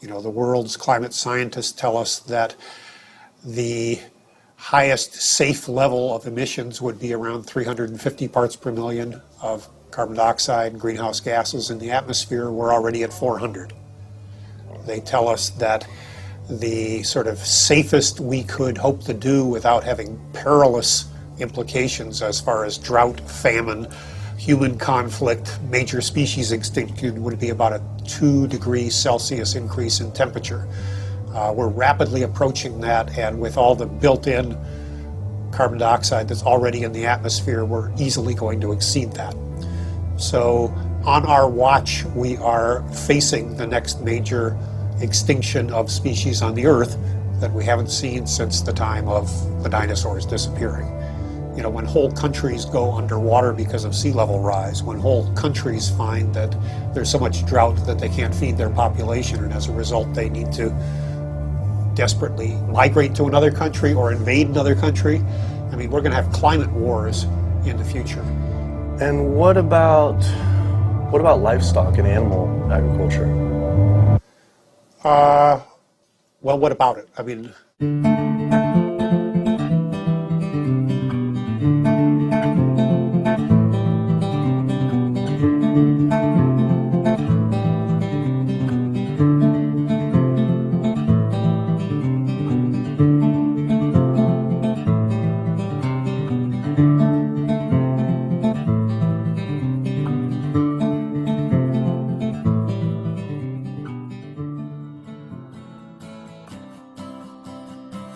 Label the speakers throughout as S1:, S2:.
S1: You know, the world's climate scientists tell us that the highest safe level of emissions would be around 350 parts per million of carbon dioxide and greenhouse gases in the atmosphere. We're already at 400. They tell us that the sort of safest we could hope to do without having perilous implications as far as drought, famine, human conflict, major species extinction would be about a 2 degrees Celsius increase in temperature. We're rapidly approaching that, and with all the built-in carbon dioxide that's already in the atmosphere, we're easily going to exceed that. So on our watch, we are facing the next major extinction of species on the Earth that we haven't seen since the time of the dinosaurs disappearing. You know, when whole countries go underwater because of sea level rise, when whole countries find that there's so much drought that they can't feed their population, and as a result they need to desperately migrate to another country or invade another country. I mean, we're going to have climate wars in the future.
S2: And what about livestock and animal agriculture?
S1: Well, what about it? I mean,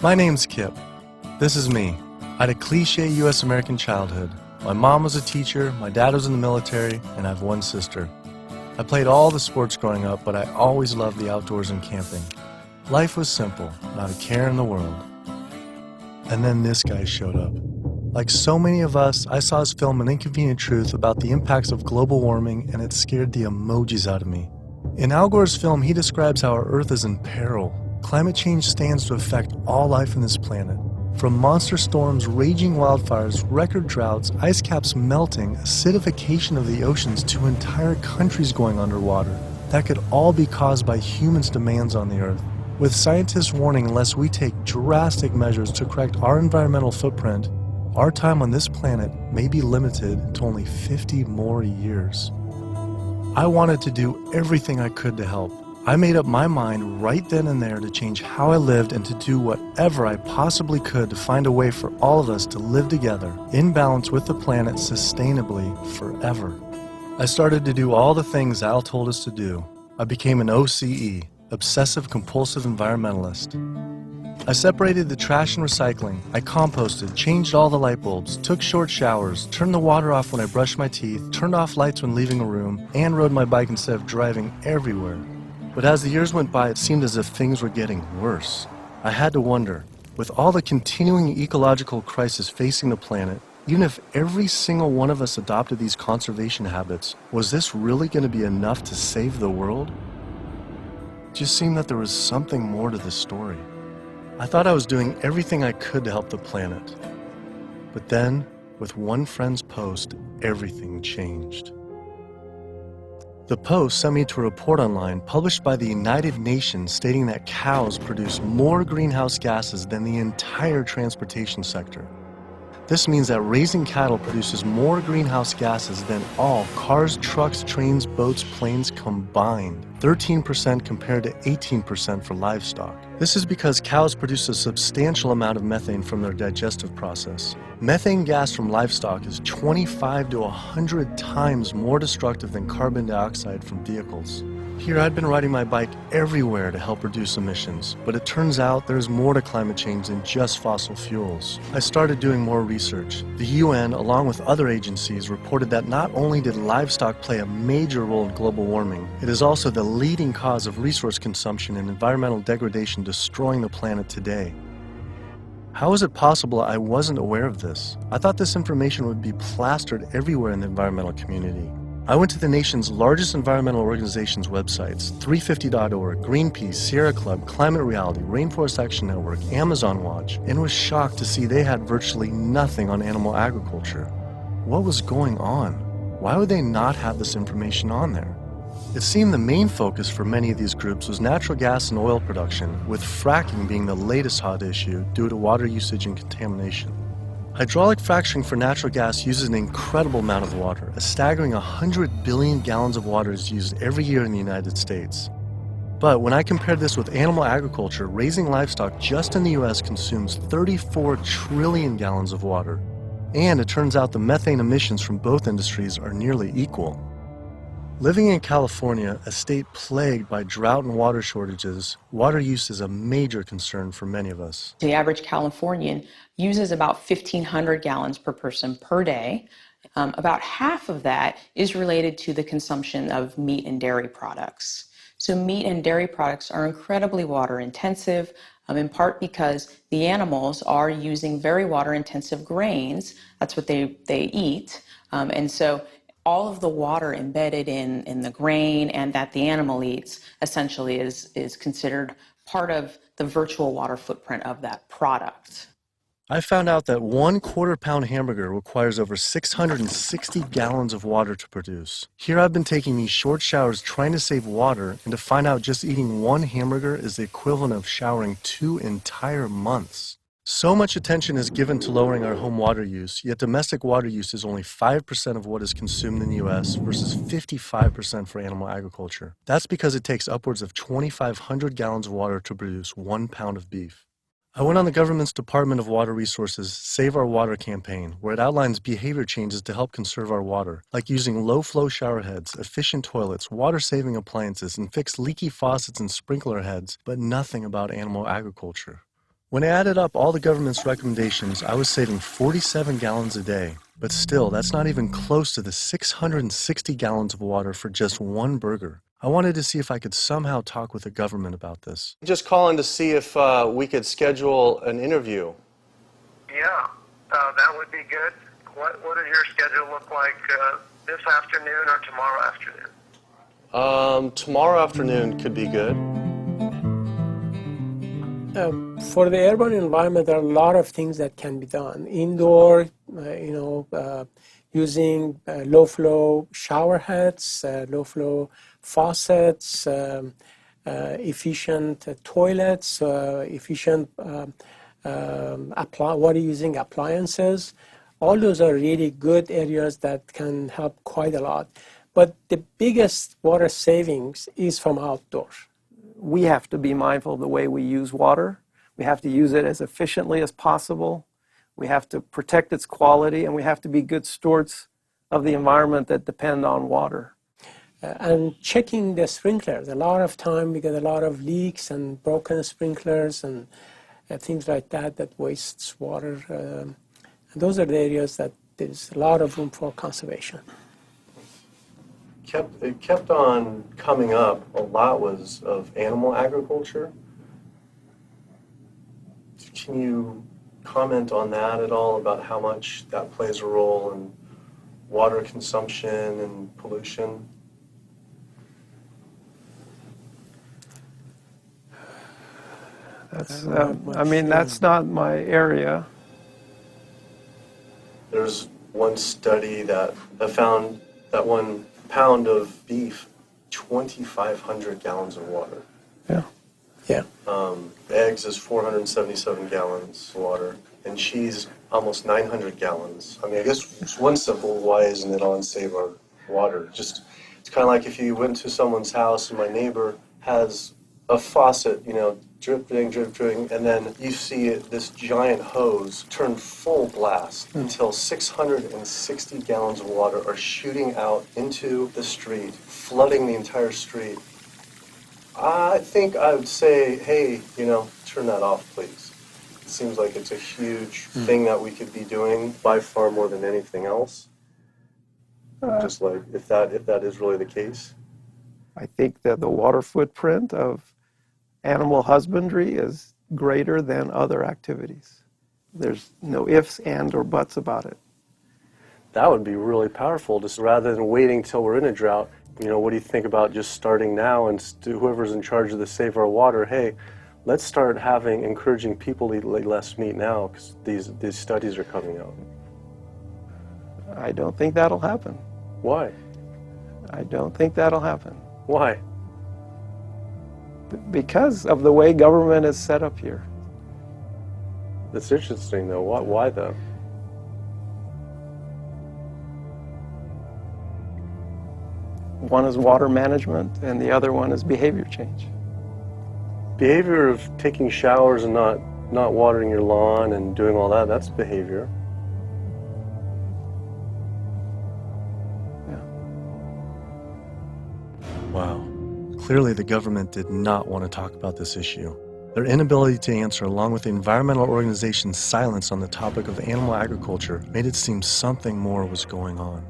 S2: My name's Kip. This is me. I had a cliche U.S. American childhood. My mom was a teacher, my dad was in the military, and I have one sister. I played all the sports growing up, but I always loved the outdoors and camping. Life was simple, not a care in the world. And then this guy showed up. Like so many of us, I saw his film An Inconvenient Truth about the impacts of global warming, and it scared the emojis out of me. In Al Gore's film, he describes how our Earth is in peril. Climate change stands to affect all life on this planet. From monster storms, raging wildfires, record droughts, ice caps melting, acidification of the oceans, to entire countries going underwater. That could all be caused by humans' demands on the Earth. With scientists warning unless we take drastic measures to correct our environmental footprint, our time on this planet may be limited to only 50 more years. I wanted to do everything I could to help. I made up my mind right then and there to change how I lived and to do whatever I possibly could to find a way for all of us to live together, in balance with the planet sustainably forever. I started to do all the things Al told us to do. I became an OCE, Obsessive Compulsive Environmentalist. I separated the trash and recycling, I composted, changed all the light bulbs, took short showers, turned the water off when I brushed my teeth, turned off lights when leaving a room, and rode my bike instead of driving everywhere. But as the years went by, it seemed as if things were getting worse. I had to wonder, with all the continuing ecological crisis facing the planet, even if every single one of us adopted these conservation habits, was this really going to be enough to save the world? It just seemed that there was something more to the story. I thought I was doing everything I could to help the planet. But then, with one friend's post, everything changed. The post sent me to a report online published by the United Nations stating that cows produce more greenhouse gases than the entire transportation sector. This means that raising cattle produces more greenhouse gases than all cars, trucks, trains, boats, planes combined, 13% compared to 18% for livestock. This is because cows produce a substantial amount of methane from their digestive process. Methane gas from livestock is 25 to 100 times more destructive than carbon dioxide from vehicles. Here I'd been riding my bike everywhere to help reduce emissions, but it turns out there's more to climate change than just fossil fuels. I started doing more research. The UN, along with other agencies, reported that not only did livestock play a major role in global warming, it is also the leading cause of resource consumption and environmental degradation destroying the planet today. How is it possible I wasn't aware of this? I thought this information would be plastered everywhere in the environmental community. I went to the nation's largest environmental organizations' websites, 350.org, Greenpeace, Sierra Club, Climate Reality, Rainforest Action Network, Amazon Watch, and was shocked to see they had virtually nothing on animal agriculture. What was going on? Why would they not have this information on there? It seemed the main focus for many of these groups was natural gas and oil production, with fracking being the latest hot issue due to water usage and contamination. Hydraulic fracturing for natural gas uses an incredible amount of water. A staggering 100 billion gallons of water is used every year in the United States. But when I compared this with animal agriculture, raising livestock just in the US consumes 34 trillion gallons of water. And it turns out the methane emissions from both industries are nearly equal. Living in California, a state plagued by drought and water shortages, water use is a major concern for many of us.
S3: The average Californian uses about 1,500 gallons per person per day. About half of that is related to the consumption of meat and dairy products. So meat and dairy products are incredibly water intensive, in part because the animals are using very water intensive grains. That's what they eat. And so all of the water embedded in the grain and that the animal eats essentially is considered part of the virtual water footprint of that product.
S2: I found out that 1/4 pound hamburger requires over 660 gallons of water to produce. Here I've been taking these short showers trying to save water, and to find out just eating one hamburger is the equivalent of showering 2 entire months. So much attention is given to lowering our home water use, yet domestic water use is only 5% of what is consumed in the US versus 55% for animal agriculture. That's because it takes upwards of 2,500 gallons of water to produce 1 pound of beef. I went on the government's Department of Water Resources Save Our Water campaign, where it outlines behavior changes to help conserve our water, like using low-flow shower heads, efficient toilets, water-saving appliances, and fix leaky faucets and sprinkler heads, but nothing about animal agriculture. When I added up all the government's recommendations, I was saving 47 gallons a day. But still, that's not even close to the 660 gallons of water for just one burger. I wanted to see if I could somehow talk with the government about this. Just calling to see if we could schedule an interview.
S4: Yeah, that would be good. What does your schedule look like this afternoon or tomorrow afternoon?
S2: Tomorrow afternoon could be good.
S5: For the urban environment, there are a lot of things that can be done. Indoor, using low-flow shower heads, low-flow faucets, efficient toilets, efficient water using appliances. All those are really good areas that can help quite a lot. But the biggest water savings is from outdoors.
S6: We have to be mindful of the way we use water. We have to use it as efficiently as possible. We have to protect its quality, and we have to be good stewards of the environment that depend on water.
S5: And checking the sprinklers. A lot of time we get a lot of leaks and broken sprinklers and things like that that wastes water. And those are the areas that there's a lot of room for conservation.
S2: It kept on coming up. A lot was of animal agriculture. Can you comment on that at all, about how much that plays a role in water consumption and pollution?
S6: That's, that's not my area.
S2: There's one study that found that 1 pound of beef, 2,500 gallons of water.
S5: Yeah. Yeah.
S2: Eggs is 477 gallons of water, and cheese almost 900 gallons. I mean, I guess it's one simple, why isn't it on Save Our Water? Just, it's kind of like if you went to someone's house and my neighbor has a faucet, dripping, and then you see this giant hose turn full blast until 660 gallons of water are shooting out into the street, flooding the entire street. I think I would say, hey, turn that off, please. It seems like it's a huge thing that we could be doing by far more than anything else. Just like, if that is really the case.
S6: I think that the water footprint of animal husbandry is greater than other activities. There's no ifs, and, or buts about it.
S2: That would be really powerful, just rather than waiting till we're in a drought. What do you think about just starting now, and whoever's in charge of the Save Our Water, hey, let's start encouraging people to eat less meat now, because these studies are coming out.
S6: I don't think that'll happen.
S2: Why?
S6: I don't think that'll happen.
S2: Why?
S6: Because of the way government is set up here.
S2: That's interesting, though. Why though?
S6: One is water management, and the other one is behavior change.
S2: Behavior of taking showers and not watering your lawn and doing all that, that's behavior.
S6: Yeah.
S2: Wow. Clearly the government did not want to talk about this issue. Their inability to answer, along with the environmental organization's silence on the topic of animal agriculture, made it seem something more was going on.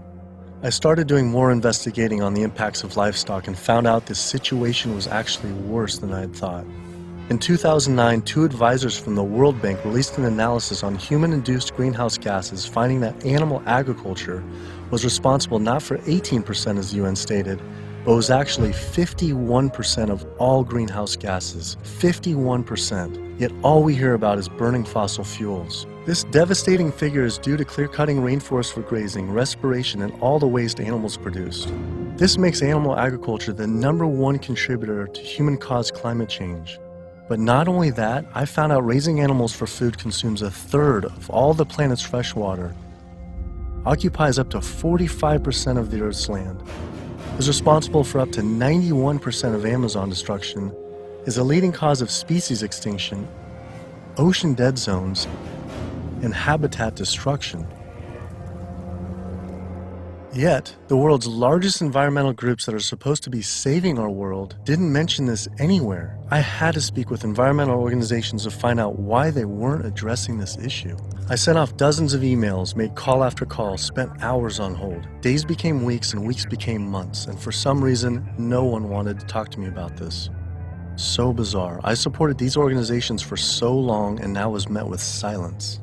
S2: I started doing more investigating on the impacts of livestock and found out this situation was actually worse than I had thought. In 2009, 2 advisors from the World Bank released an analysis on human-induced greenhouse gases, finding that animal agriculture was responsible not for 18%, as the UN stated, but was actually 51% of all greenhouse gases. 51%. Yet all we hear about is burning fossil fuels. This devastating figure is due to clear-cutting rainforests for grazing, respiration, and all the waste animals produced. This makes animal agriculture the #1 contributor to human-caused climate change. But not only that, I found out raising animals for food consumes 1/3 of all the planet's fresh water, occupies up to 45% of the Earth's land, is responsible for up to 91% of Amazon destruction, is a leading cause of species extinction, ocean dead zones, and habitat destruction. Yet, the world's largest environmental groups that are supposed to be saving our world didn't mention this anywhere. I had to speak with environmental organizations to find out why they weren't addressing this issue. I sent off dozens of emails, made call after call, spent hours on hold. Days became weeks and weeks became months, and for some reason, no one wanted to talk to me about this. So bizarre. I supported these organizations for so long and now was met with silence.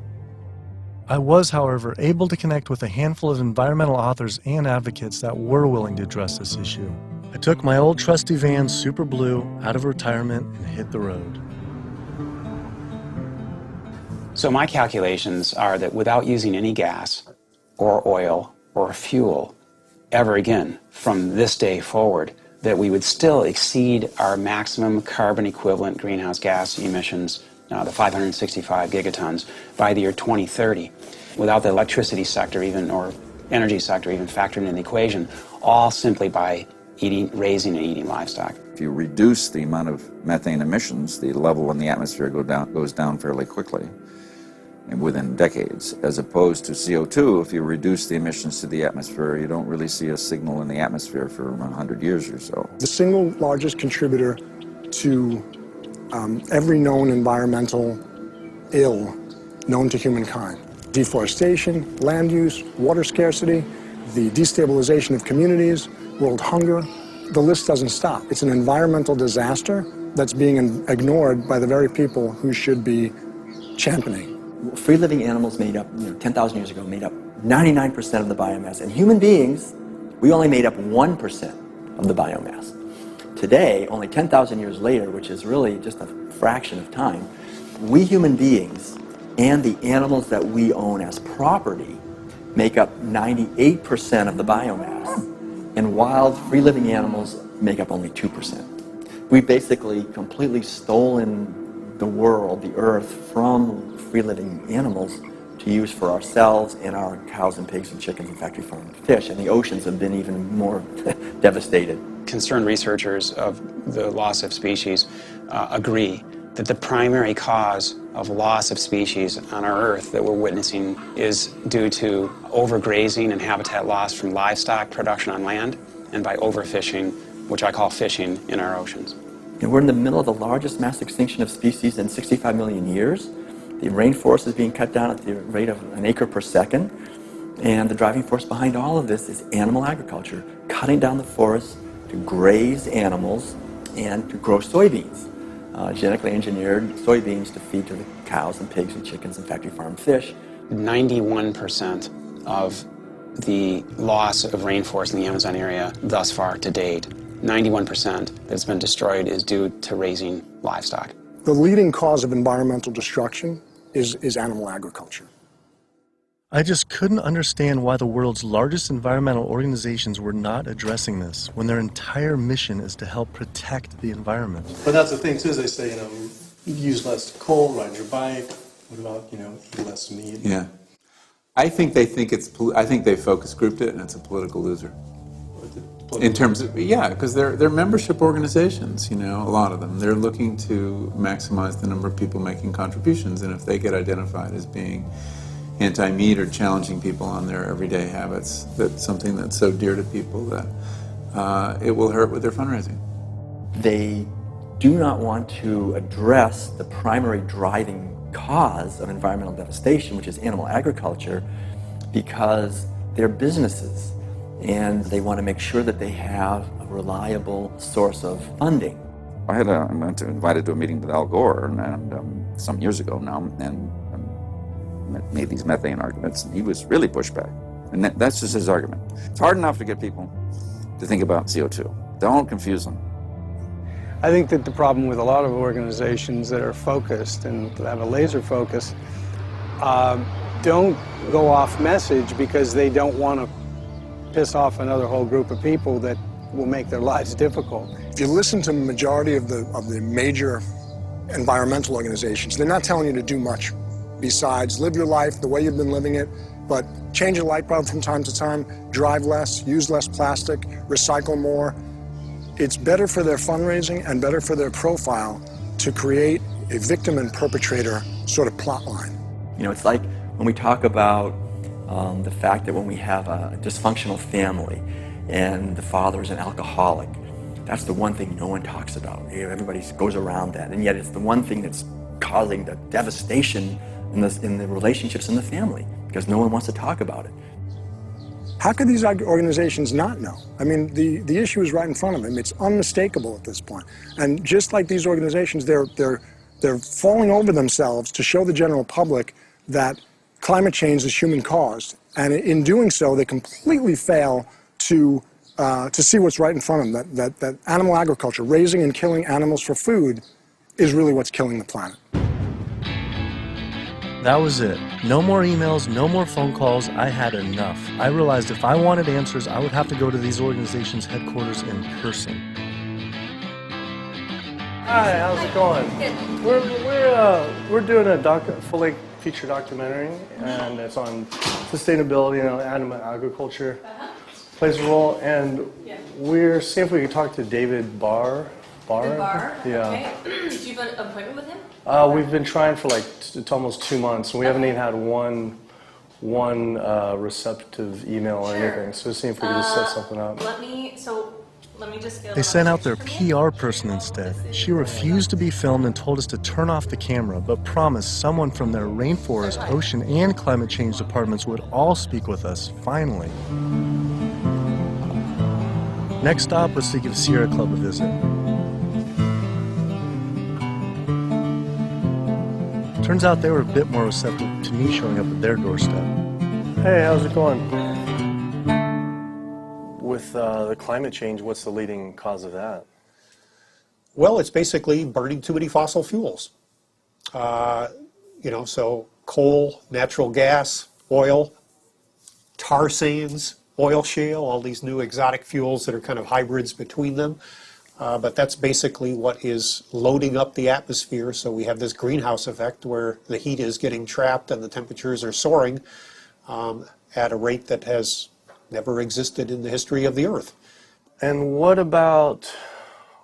S2: I was, however, able to connect with a handful of environmental authors and advocates that were willing to address this issue. I took my old trusty van, Super Blue, out of retirement and hit the road.
S7: So my calculations are that without using any gas or oil or fuel ever again from this day forward, that we would still exceed our maximum carbon equivalent greenhouse gas emissions, the 565 gigatons, by the year 2030, without the electricity sector even, or energy sector even factored in the equation, all simply by raising and eating livestock.
S8: If you reduce the amount of methane emissions, the level in the atmosphere goes down fairly quickly, and within decades, as opposed to CO2. If you reduce the emissions to the atmosphere, you don't really see a signal in the atmosphere for 100 years or so.
S9: The single largest contributor to every known environmental ill known to humankind: deforestation, land use, water scarcity, the destabilization of communities, world hunger. The list doesn't stop. It's an environmental disaster that's being ignored by the very people who should be championing.
S10: Free-living animals made up, 10,000 years ago, made up 99% of the biomass. And human beings, we only made up 1% of the biomass. Today, only 10,000 years later, which is really just a fraction of time, we human beings and the animals that we own as property make up 98% of the biomass. And wild, free-living animals make up only 2%. We've basically completely stolen the world, the earth, from free-living animals to use for ourselves and our cows and pigs and chickens and factory farmed fish. And the oceans have been even more devastated.
S7: Concerned researchers of the loss of species agree that the primary cause of loss of species on our Earth that we're witnessing is due to overgrazing and habitat loss from livestock production on land and by overfishing, which I call fishing, in our oceans.
S10: And we're in the middle of the largest mass extinction of species in 65 million years. The rainforest is being cut down at the rate of an acre per second. And the driving force behind all of this is animal agriculture, cutting down the forest to graze animals and to grow soybeans, genetically engineered soybeans to feed to the cows and pigs and chickens and factory farmed fish.
S7: 91% of the loss of rainforest in the Amazon area thus far to date, 91% that's been destroyed, is due to raising livestock.
S9: The leading cause of environmental destruction is animal agriculture.
S2: I just couldn't understand why the world's largest environmental organizations were not addressing this when their entire mission is to help protect the environment.
S11: But that's the thing too, is they say, use less coal, ride your bike. What about, eat less meat?
S12: Yeah. I think they focus grouped it and it's a political loser. In terms of, because they're membership organizations, a lot of them. They're looking to maximize the number of people making contributions, and if they get identified as being anti-meat or challenging people on their everyday habits, that's something that's so dear to people that it will hurt with their fundraising.
S10: They do not want to address the primary driving cause of environmental devastation, which is animal agriculture, because they're businesses and they want to make sure that they have a reliable source of funding.
S8: I went invited to a meeting with Al Gore and some years ago now, and made these methane arguments, and he was really pushed back. And that's just his argument. It's hard enough to get people to think about CO2. Don't confuse them.
S13: I think that the problem with a lot of organizations that are focused and have a laser focus don't go off message because they don't want to piss off another whole group of people that will make their lives difficult.
S9: If you listen to the majority of the major environmental organizations, they're not telling you to do much besides live your life the way you've been living it, but change a light bulb from time to time, drive less, use less plastic, recycle more. It's better for their fundraising and better for their profile to create a victim and perpetrator sort of plot line.
S10: It's like when we talk about the fact that when we have a dysfunctional family and the father is an alcoholic, that's the one thing no one talks about. Everybody goes around that, and yet it's the one thing that's causing the devastation in the relationships in the family, because no one wants to talk about it.
S9: How could these organizations not know? I mean, the issue is right in front of them. It's unmistakable at this point. And just like these organizations, they're falling over themselves to show the general public that climate change is human-caused. And in doing so, they completely fail to see what's right in front of them, that animal agriculture, raising and killing animals for food, is really what's killing the planet.
S2: That was it. No more emails, no more phone calls. I had enough. I realized if I wanted answers, I would have to go to these organizations' headquarters in person.
S11: Hi, how's it going? We're doing a full-length feature documentary, and it's on sustainability, animal agriculture plays a role, and we're seeing if we could talk to David Barr. Yeah.
S14: Okay. Did you have an appointment with him?
S11: We've been trying for it's almost 2 months, and we haven't even had one receptive email or anything. So seeing if we could just set something up.
S14: Let me just get
S2: They sent out their PR person instead. She refused to be filmed and told us to turn off the camera, but promised someone from their rainforest, ocean, and climate change departments would all speak with us, finally. Next stop was to give Sierra Club a visit. Turns out they were a bit more receptive to me showing up at their doorstep.
S11: Hey, how's it going? With the climate change, what's the leading cause of that?
S1: Well, it's basically burning too many fossil fuels. So coal, natural gas, oil, tar sands, oil shale, all these new exotic fuels that are kind of hybrids between them. But that's basically what is loading up the atmosphere. So we have this greenhouse effect where the heat is getting trapped and the temperatures are soaring at a rate that has never existed in the history of the Earth.
S11: And what about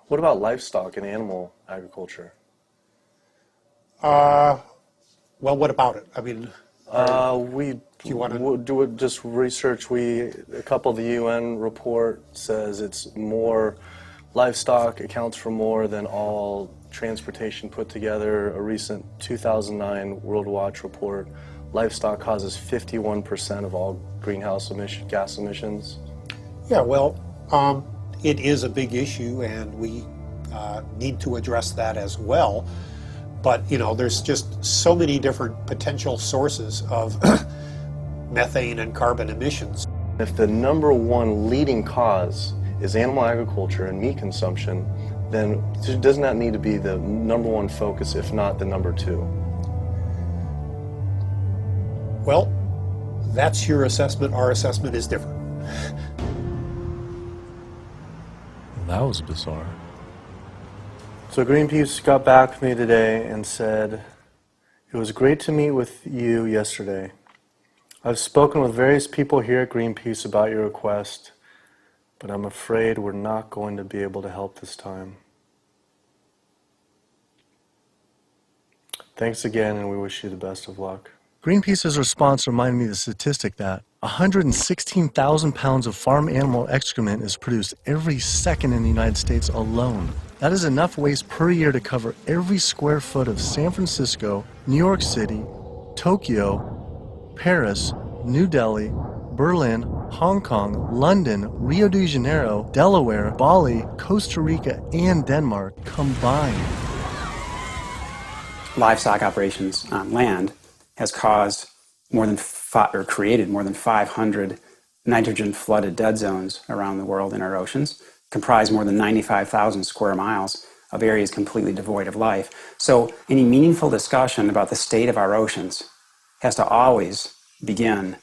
S11: livestock and animal agriculture?
S1: Well, what about it? I mean,
S11: we do just research. A couple of the UN report says it's more. Livestock accounts for more than all transportation put together. A recent 2009 World Watch report, livestock causes 51% of all greenhouse gas emissions.
S1: Yeah, well, it is a big issue, and we need to address that as well. But, there's just so many different potential sources of methane and carbon emissions.
S11: If the number one leading cause is animal agriculture and meat consumption, then doesn't that need to be the number one focus, if not the number two?
S1: Well, That's your assessment. Our assessment is different.
S2: That was bizarre.
S11: So Greenpeace got back with me today and said, "It was great to meet with you yesterday. I've spoken with various people here at Greenpeace about your request, but I'm afraid we're not going to be able to help this time. Thanks again, and we wish you the best of luck."
S2: Greenpeace's response reminded me of the statistic that 116,000 pounds of farm animal excrement is produced every second in the United States alone. That is enough waste per year to cover every square foot of San Francisco, New York City, Tokyo, Paris, New Delhi, Berlin, Hong Kong, London, Rio de Janeiro, Delaware, Bali, Costa Rica, and Denmark combined.
S7: Livestock operations on land has caused created more than 500 nitrogen-flooded dead zones around the world in our oceans, comprise more than 95,000 square miles of areas completely devoid of life. So any meaningful discussion about the state of our oceans has to always begin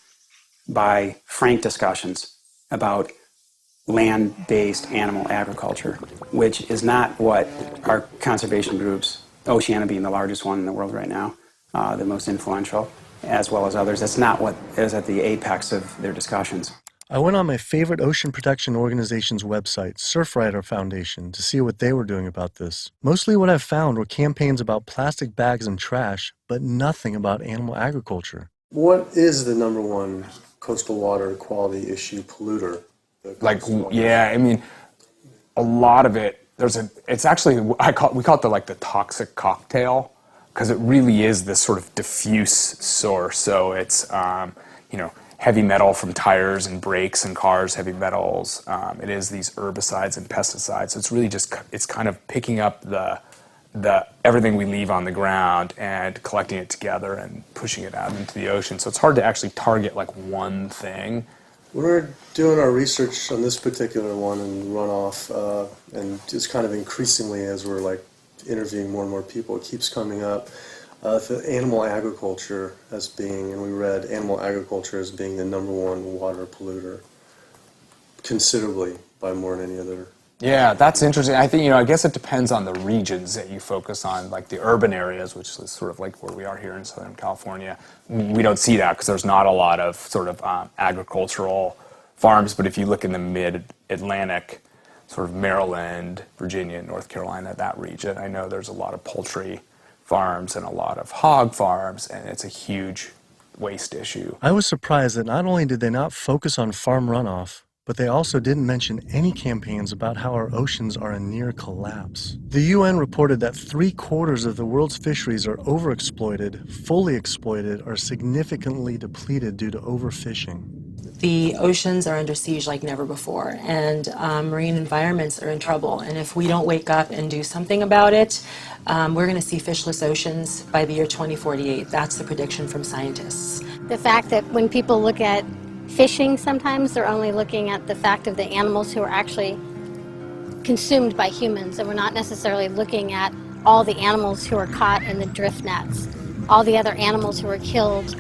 S7: by frank discussions about land-based animal agriculture, which is not what our conservation groups, Oceana being the largest one in the world right now, the most influential, as well as others, that's not what is at the apex of their discussions.
S2: I went on my favorite ocean protection organization's website, Surfrider Foundation, to see what they were doing about this. Mostly what I found were campaigns about plastic bags and trash, but nothing about animal agriculture.
S11: What is the number one coastal water quality issue polluter?
S15: I mean, a lot of it, it's actually, we call it the toxic cocktail, because it really is this sort of diffuse source. So it's, heavy metal from tires and brakes and cars, heavy metals. It is these herbicides and pesticides. So it's really just, it's kind of picking up the everything we leave on the ground and collecting it together and pushing it out into the ocean. So it's hard to actually target one thing.
S11: When we're doing our research on this particular one and runoff, and just kind of increasingly as we're interviewing more and more people, it keeps coming up. The animal agriculture as being, and we read animal agriculture as being the number one water polluter, considerably by more than any other.
S15: Yeah, that's interesting. I think, I guess it depends on the regions that you focus on, like the urban areas, which is sort of like where we are here in Southern California. We don't see that because there's not a lot of sort of agricultural farms. But if you look in the mid-Atlantic, sort of Maryland, Virginia, North Carolina, that region, I know there's a lot of poultry farms and a lot of hog farms, and it's a huge waste issue.
S2: I was surprised that not only did they not focus on farm runoff, but they also didn't mention any campaigns about how our oceans are in near collapse. The UN reported that 3/4 of the world's fisheries are overexploited, fully exploited, or significantly depleted due to overfishing.
S16: The oceans are under siege like never before, and marine environments are in trouble. And if we don't wake up and do something about it, we're going to see fishless oceans by the year 2048. That's the prediction from scientists.
S17: The fact that when people look at fishing, sometimes they're only looking at the fact of the animals who are actually consumed by humans, and we're not necessarily looking at all the animals who are caught in the drift nets, all the other animals who are killed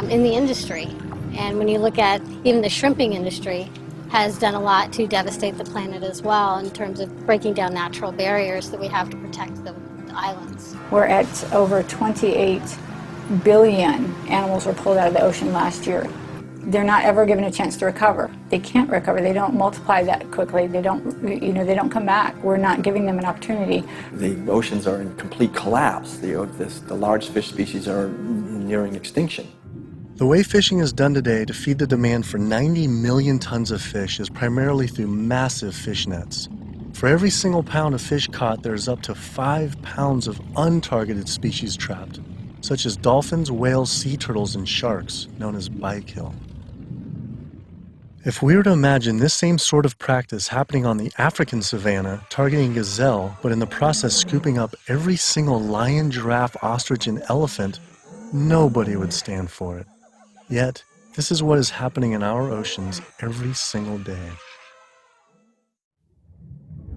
S17: in the industry. And when you look at even the shrimping industry has done a lot to devastate the planet as well in terms of breaking down natural barriers that we have to protect the islands.
S18: We're at over 28 billion animals were pulled out of the ocean last year. They're not ever given a chance to recover. They can't recover. They don't multiply that quickly. They don't, they don't come back. We're not giving them an opportunity.
S10: The oceans are in complete collapse. The large fish species are nearing extinction.
S2: The way fishing is done today to feed the demand for 90 million tons of fish is primarily through massive fish nets. For every single pound of fish caught, there's up to 5 pounds of untargeted species trapped, such as dolphins, whales, sea turtles, and sharks, known as bykill. If we were to imagine this same sort of practice happening on the African savanna, targeting gazelle, but in the process scooping up every single lion, giraffe, ostrich, and elephant, nobody would stand for it. Yet, this is what is happening in our oceans every single day.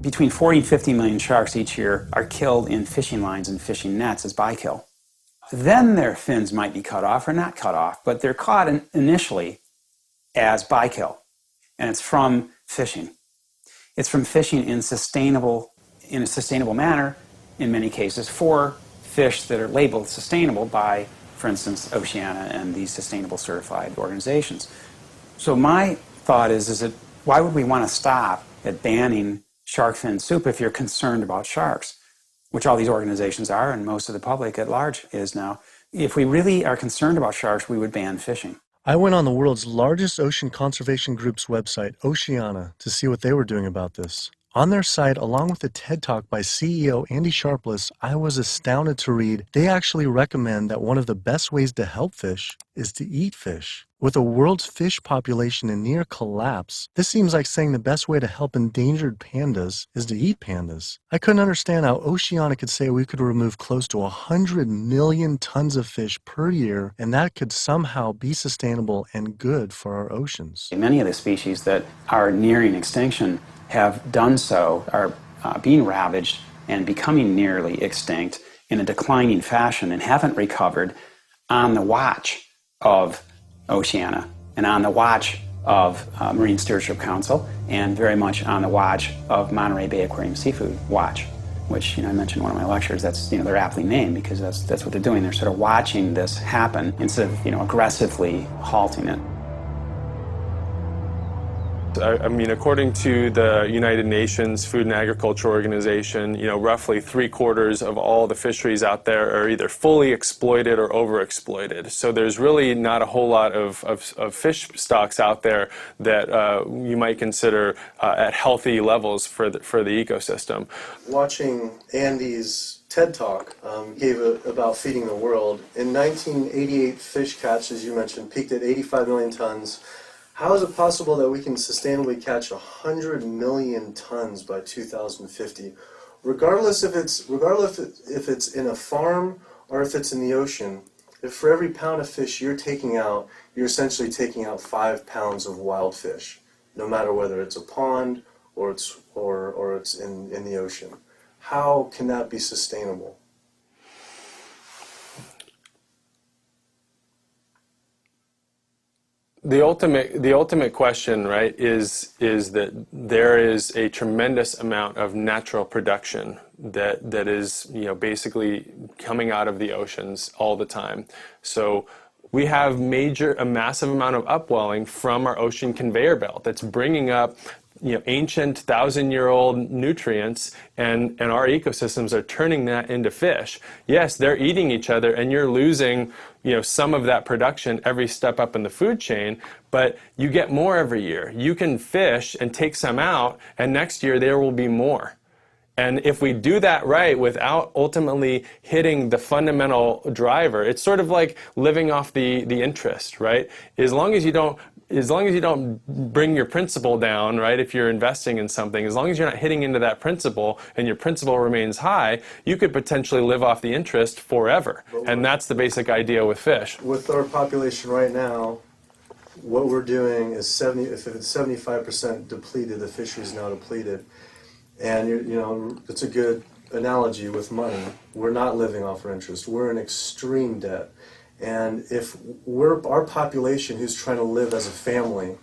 S7: Between 40 and 50 million sharks each year are killed in fishing lines and fishing nets as bykill. then their fins might be cut off or not cut off, but they're caught initially as bykill. And it's from fishing. It's from fishing in a sustainable manner, in many cases, for fish that are labeled sustainable by, for instance, Oceana and these sustainable certified organizations. So my thought is that why would we want to stop at banning shark fin soup if you're concerned about sharks, which all these organizations are and most of the public at large is now. If we really are concerned about sharks, we would ban fishing.
S2: I went on the world's largest ocean conservation group's website, Oceana, to see what they were doing about this. On their site, along with a TED Talk by CEO Andy Sharpless, I was astounded to read they actually recommend that one of the best ways to help fish is to eat fish. With the world's fish population in near collapse, this seems like saying the best way to help endangered pandas is to eat pandas. I couldn't understand how Oceana could say we could remove close to 100 million tons of fish per year, and that could somehow be sustainable and good for our oceans.
S7: Many of the species that are nearing extinction have done so, are being ravaged and becoming nearly extinct in a declining fashion and haven't recovered on the watch of Oceana and on the watch of Marine Stewardship Council and very much on the watch of Monterey Bay Aquarium Seafood Watch, which I mentioned in one of my lectures. That's they're aptly named because that's what they're doing. They're sort of watching this happen instead of aggressively halting it.
S19: I mean, according to the United Nations Food and Agriculture Organization, roughly 3/4 of all the fisheries out there are either fully exploited or overexploited. So there's really not a whole lot of fish stocks out there that you might consider at healthy levels for the ecosystem.
S11: Watching Andy's TED Talk gave about feeding the world. In 1988, fish catch, as you mentioned, peaked at 85 million tons. How is it possible that we can sustainably catch 100 million tons by 2050, regardless if it's in a farm or if it's in the ocean? If for every pound of fish you're taking out, you're essentially taking out 5 pounds of wild fish, no matter whether it's a pond or it's in the ocean. How can that be sustainable? The ultimate question, right, is that there is a tremendous amount of natural production that is basically coming out of the oceans all the time. So we have a massive amount of upwelling from our ocean conveyor belt that's bringing up ancient 1,000-year-old nutrients, and our ecosystems are turning that into fish. Yes, they're eating each other, and you're losing some of that production every step up in the food chain, but you get more every year. You can fish and take some out, and next year there will be more. And if we do that right without ultimately hitting the fundamental driver, it's sort of like living off the interest, right? As long as you don't bring your principal down, right, if you're investing in something, as long as you're not hitting into that principal and your principal remains high, you could potentially live off the interest forever. And that's the basic idea with fish. With our population right now, what we're doing is if it's 75% depleted, the fishery is now depleted. And it's a good analogy with money. We're not living off our interest. We're in extreme debt. And if our population who's trying to live as a family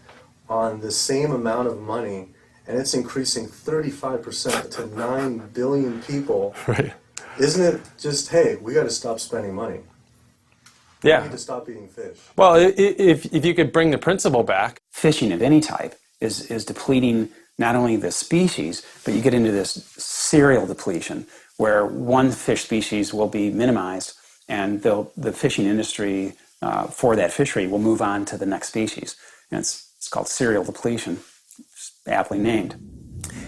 S11: on the same amount of money, and it's increasing 35% to 9 billion people, right. Isn't it just, hey, we got to stop spending money? Yeah. We need to stop eating fish. Well, if you could bring the principle back.
S7: Fishing of any type is depleting not only the species, but you get into this serial depletion where one fish species will be minimized and the fishing industry for that fishery will move on to the next species. And it's called serial depletion, aptly named.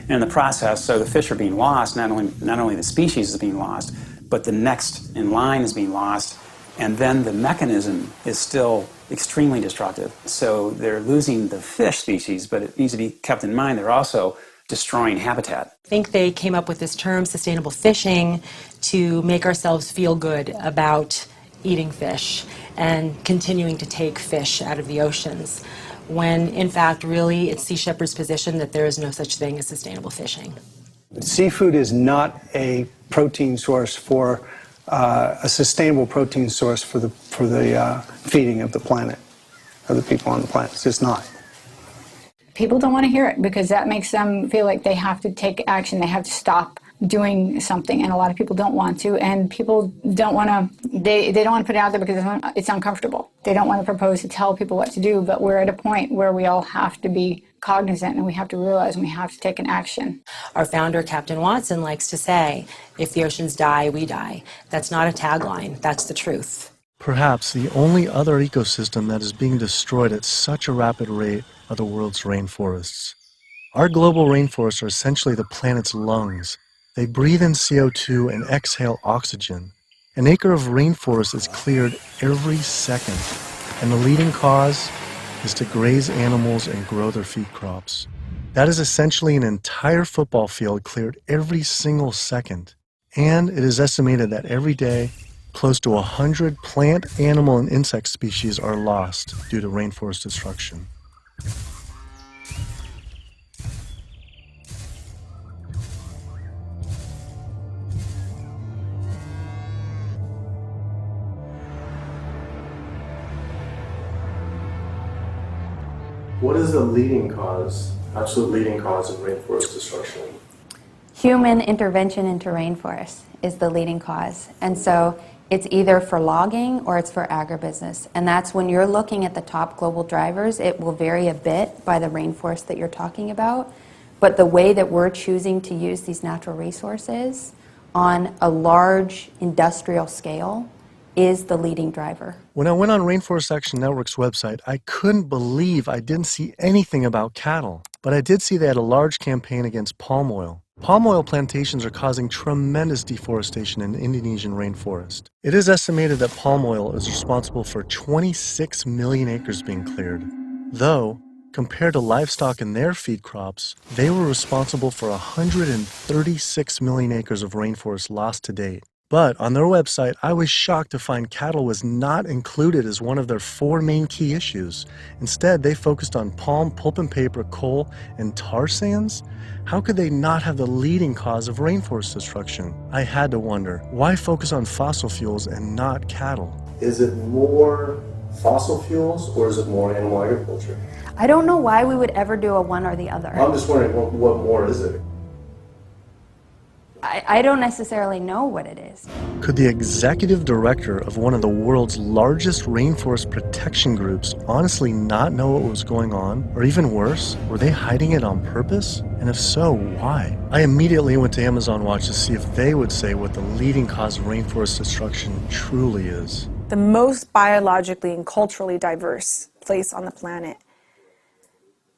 S7: And in the process, so the fish are being lost, not only the species is being lost, but the next in line is being lost, and then the mechanism is still extremely destructive. So they're losing the fish species, but it needs to be kept in mind they're also destroying habitat.
S16: I think they came up with this term, sustainable fishing, to make ourselves feel good about eating fish and continuing to take fish out of the oceans, when in fact really it's Sea Shepherd's position that there is no such thing as sustainable fishing.
S13: Seafood is not a protein source for a sustainable protein source for the feeding of the planet, of the people on the planet. It's just not.
S18: People don't want to hear it because that makes them feel like they have to take action. They have to stop doing something, and a lot of people don't want to. And people don't want to. They don't want to put it out there because it's uncomfortable. They don't want to propose to tell people what to do. But we're at a point where we all have to be cognizant, and we have to realize, and we have to take an action.
S16: Our founder, Captain Watson, likes to say, "If the oceans die, we die." That's not a tagline. That's the truth.
S2: Perhaps the only other ecosystem that is being destroyed at such a rapid rate are the world's rainforests. Our global rainforests are essentially the planet's lungs. They breathe in CO2 and exhale oxygen. An acre of rainforest is cleared every second, and the leading cause is to graze animals and grow their feed crops. That is essentially an entire football field cleared every single second. And it is estimated that every day, close to 100 plant, animal, and insect species are lost due to rainforest destruction.
S11: What is the leading cause, absolute leading cause of rainforest destruction?
S20: Human intervention into rainforests is the leading cause. And so it's either for logging or it's for agribusiness. And that's when you're looking at the top global drivers, it will vary a bit by the rainforest that you're talking about. But the way that we're choosing to use these natural resources on a large industrial scale is the leading driver.
S2: When I went on Rainforest Action Network's website, I couldn't believe I didn't see anything about cattle. But I did see they had a large campaign against palm oil. Palm oil plantations are causing tremendous deforestation in the Indonesian rainforest. It is estimated that palm oil is responsible for 26 million acres being cleared. Though, compared to livestock and their feed crops, they were responsible for 136 million acres of rainforest lost to date. But on their website, I was shocked to find cattle was not included as one of their 4 main key issues. Instead, they focused on palm, pulp and paper, coal, and tar sands. How could they not have the leading cause of rainforest destruction? I had to wonder, why focus on fossil fuels and not cattle?
S11: Is it more fossil fuels or is it more animal agriculture?
S20: I don't know why we would ever do a one or the other.
S11: I'm just wondering, what more is it?
S20: I don't necessarily know what it is.
S2: Could the executive director of one of the world's largest rainforest protection groups honestly not know what was going on? Or even worse, were they hiding it on purpose? And if so, why? I immediately went to Amazon Watch to see if they would say what the leading cause of rainforest destruction truly is.
S21: The most biologically and culturally diverse place on the planet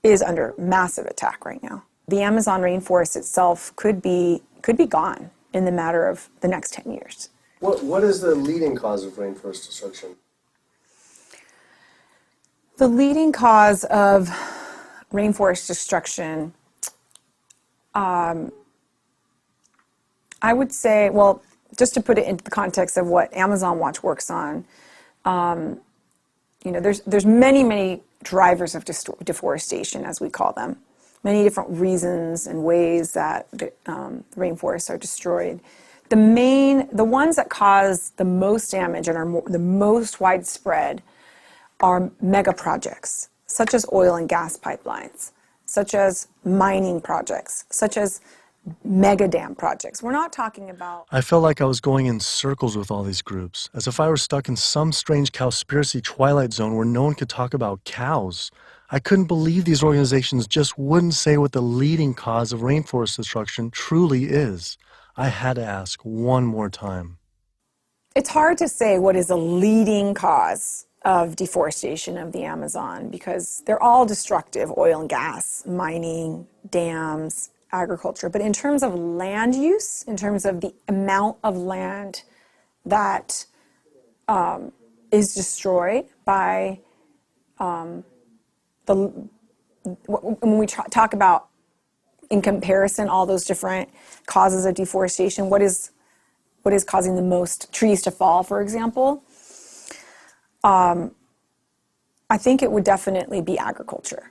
S21: is under massive attack right now. The Amazon rainforest itself could be gone in the matter of the next 10 years.
S11: What is the leading cause of rainforest destruction?
S21: The leading cause of rainforest destruction, I would say, well, just to put it into the context of what Amazon Watch works on, there's many drivers of deforestation, as we call them. Many different reasons and ways that rainforests are destroyed. The ones that cause the most damage and are the most widespread are mega projects, such as oil and gas pipelines, such as mining projects, such as mega dam projects. We're not talking about...
S2: I felt like I was going in circles with all these groups, as if I were stuck in some strange Cowspiracy twilight zone where no one could talk about cows. I couldn't believe these organizations just wouldn't say what the leading cause of rainforest destruction truly is. I had to ask one more time.
S21: It's hard to say what is the leading cause of deforestation of the Amazon because they're all destructive: oil and gas, mining, dams, agriculture. But in terms of land use, in terms of the amount of land that is destroyed by when we talk about, in comparison, all those different causes of deforestation, what is causing the most trees to fall, for example, I think it would definitely be agriculture.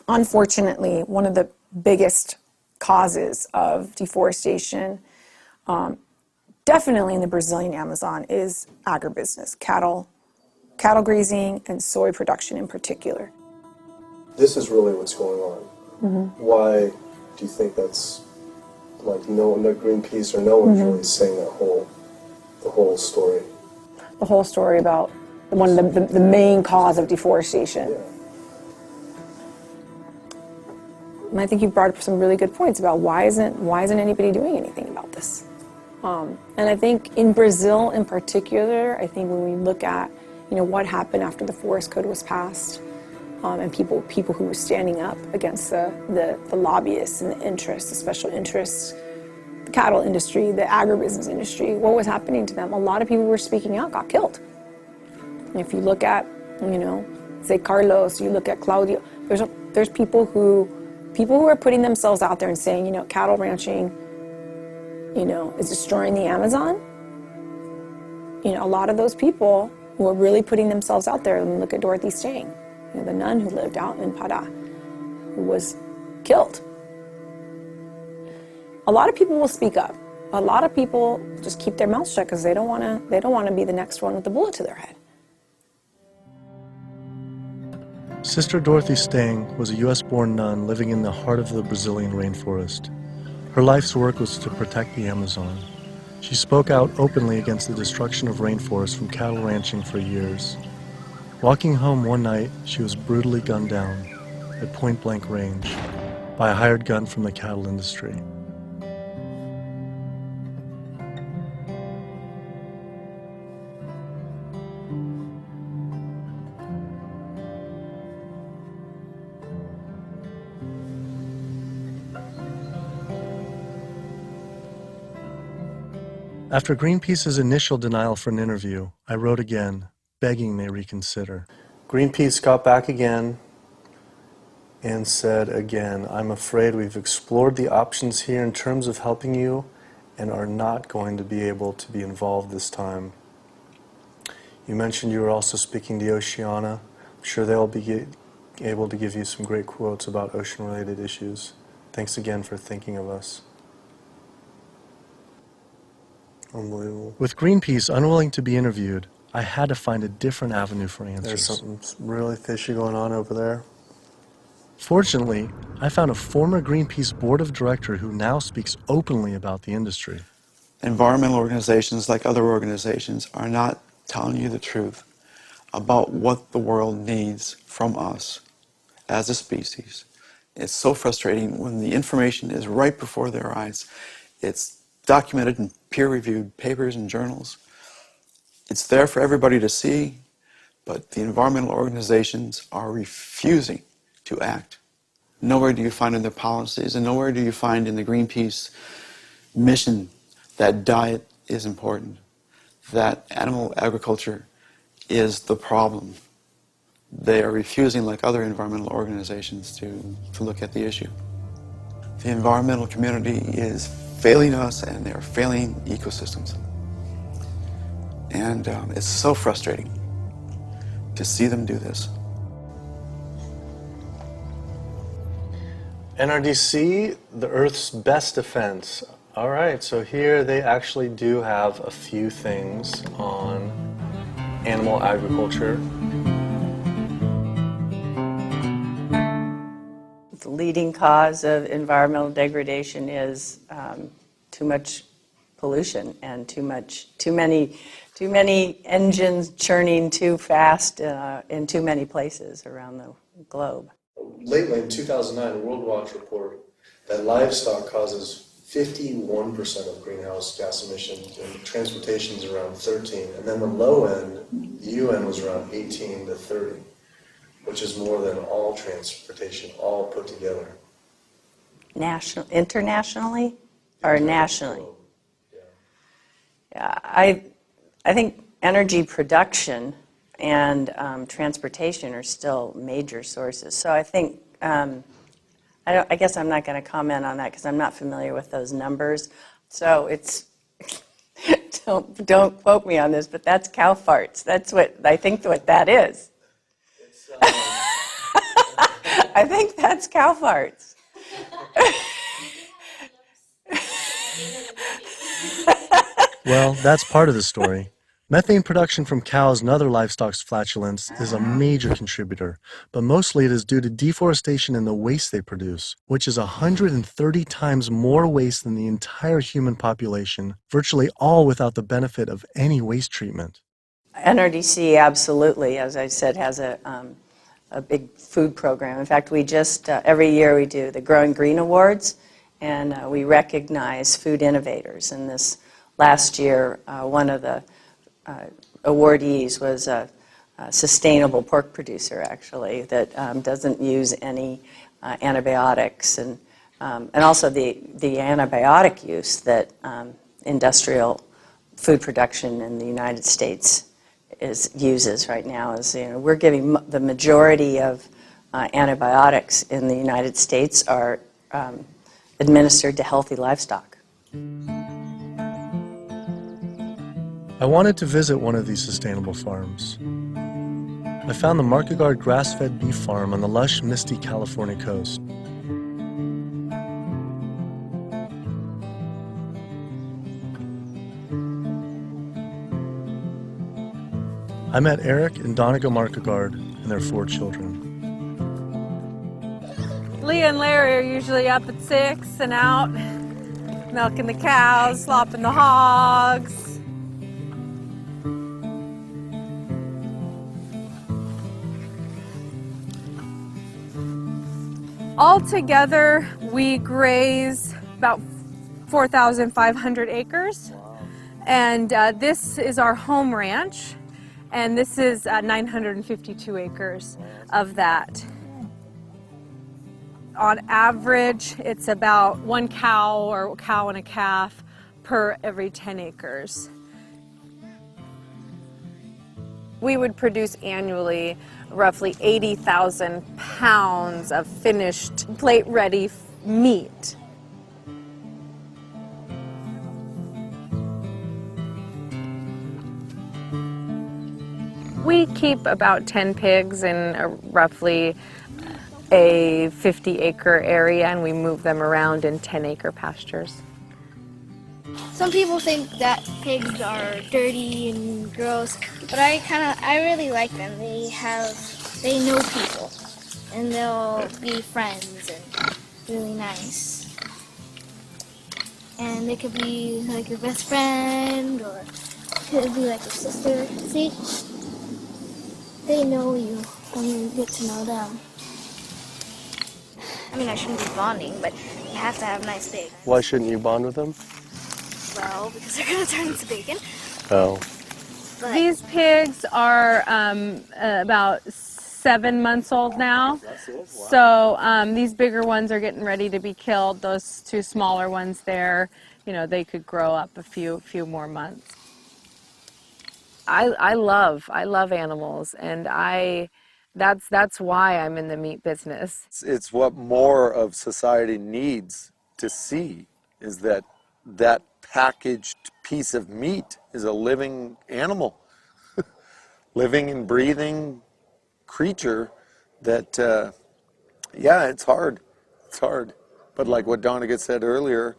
S21: Unfortunately, one of the biggest causes of deforestation definitely in the Brazilian Amazon is agribusiness, cattle grazing, and soy production in particular.
S11: This is really what's going on. Why do you think that's like no Greenpeace or no one's really saying the whole story?
S21: The whole story about one of the main cause of deforestation. And I think you brought up some really good points about why isn't anybody doing anything about this? And I think in Brazil in particular, I think when we look at what happened after the forest code was passed, and people who were standing up against the lobbyists and the interests, the special interests, the cattle industry, the agribusiness industry, what was happening to them? A lot of people who were speaking out got killed. And if you look at, say Carlos, you look at Claudio, there's people who are putting themselves out there and saying, cattle ranching, is destroying the Amazon. A lot of those people who are really putting themselves out there, and look at Dorothy Stang, the nun who lived out in Pará, who was killed. A lot of people will speak up. A lot of people just keep their mouths shut because they don't want to be the next one with the bullet to their head.
S2: Sister Dorothy Stang was a U.S.-born nun living in the heart of the Brazilian rainforest. Her life's work was to protect the Amazon. She spoke out openly against the destruction of rainforests from cattle ranching for years. Walking home one night, she was brutally gunned down at point-blank range by a hired gun from the cattle industry. After Greenpeace's initial denial for an interview, I wrote again, begging they reconsider.
S11: Greenpeace got back again and said again, I'm afraid we've explored the options here in terms of helping you and are not going to be able to be involved this time. You mentioned you were also speaking to Oceana. I'm sure they'll be able to give you some great quotes about ocean-related issues. Thanks again for thinking of us. Unbelievable.
S2: With Greenpeace unwilling to be interviewed, I had to find a different avenue for answers.
S11: There's something really fishy going on over there.
S2: Fortunately, I found a former Greenpeace board of director who now speaks openly about the industry.
S3: Environmental organizations, like other organizations, are not telling you the truth about what the world needs from us as a species. It's so frustrating when the information is right before their eyes. It's documented in peer-reviewed papers and journals. It's there for everybody to see, but the environmental organizations are refusing to act. Nowhere do you find in their policies, and nowhere do you find in the Greenpeace mission that diet is important, that animal agriculture is the problem. They are refusing, like other environmental organizations, to look at the issue. The environmental community is failing us, and they're failing ecosystems. And it's so frustrating to see them do this.
S11: NRDC, the Earth's best defense. All right, so here they actually do have a few things on animal agriculture.
S22: The leading cause of environmental degradation is too much pollution and too many engines churning too fast in too many places around the globe.
S11: Lately, in 2009, a World Watch report that livestock causes 51% of greenhouse gas emissions, and transportation is around 13, and then the low end, the UN was around 18 to 30, which is more than all transportation, all put together.
S22: Internationally or nationally? Yeah, I think energy production and transportation are still major sources. So I think, I guess I'm not going to comment on that because I'm not familiar with those numbers. So it's, don't quote me on this, but that's cow farts. That's what, I think what that is. I think that's cow farts.
S2: Well, that's part of the story. Methane production from cows and other livestock's flatulence is a major contributor, but mostly it is due to deforestation and the waste they produce, which is 130 times more waste than the entire human population, virtually all without the benefit of any waste treatment.
S22: NRDC absolutely, as I said, has a big food program. In fact, we just, every year we do the Growing Green Awards, and we recognize food innovators. And this last year, one of the awardees was a sustainable pork producer, actually, that doesn't use any antibiotics, and also the antibiotic use that industrial food production in the United States uses right now. Is, we're giving the majority of antibiotics in the United States are administered to healthy livestock.
S2: I wanted to visit one of these sustainable farms. I found the Market Guard grass-fed beef farm on the lush, misty California coast. I met Eric and Donegal Markegard and their 4 children.
S4: Leah and Larry are usually up at 6 and out, milking the cows, slopping the hogs. Altogether, we graze about 4,500 acres. And this is our home ranch, and this is 952 acres of that. On average, it's about 1 cow or cow and a calf per every 10 acres. We would produce annually roughly 80,000 pounds of finished plate-ready meat. We keep about 10 pigs in roughly a 50-acre area, and we move them around in 10-acre pastures.
S5: Some people think that pigs are dirty and gross, but I really like them. They know people, and they'll be friends and really nice. And they could be like your best friend, or could be like your sister. See? They know you when you get to know them. I mean, I shouldn't be bonding, but you have to have nice pigs.
S11: Why shouldn't you bond with them?
S5: Well, because they're going to turn into bacon.
S11: Oh.
S5: But
S4: these pigs are about 7 months old now. So these bigger ones are getting ready to be killed. Those 2 smaller ones there, they could grow up a few more months. I love animals, and that's why I'm in the meat business.
S23: It's what more of society needs to see, is that packaged piece of meat is a living animal, living and breathing creature that, yeah, it's hard. It's hard. But like what Donegal said earlier,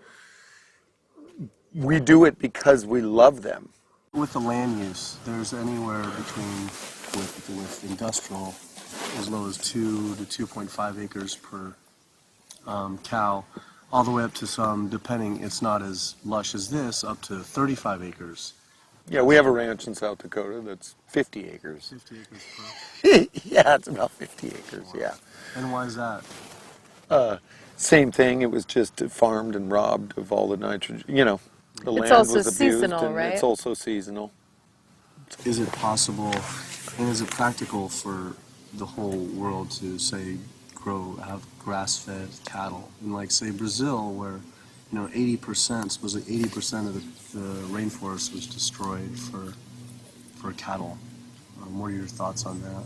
S23: we do it because we love them.
S11: With the land use, there's anywhere between, with industrial, as low as 2 to 2.5 acres per cow, all the way up to some, depending, it's not as lush as this, up to 35 acres.
S23: Yeah, we have a ranch in South Dakota that's 50 acres.
S11: 50 acres per?
S23: Yeah, it's about 50 acres, yeah.
S11: And why is that?
S23: Same thing, it was just farmed and robbed of all the nitrogen, the land
S4: also
S23: was abused,
S4: seasonal,
S23: and
S4: right?
S23: it's also seasonal.
S11: Is it possible, and is it practical for the whole world to, say, have grass-fed cattle? And like, say, Brazil, where 80%, supposedly 80% of the rainforest was destroyed for cattle. What are your thoughts on that?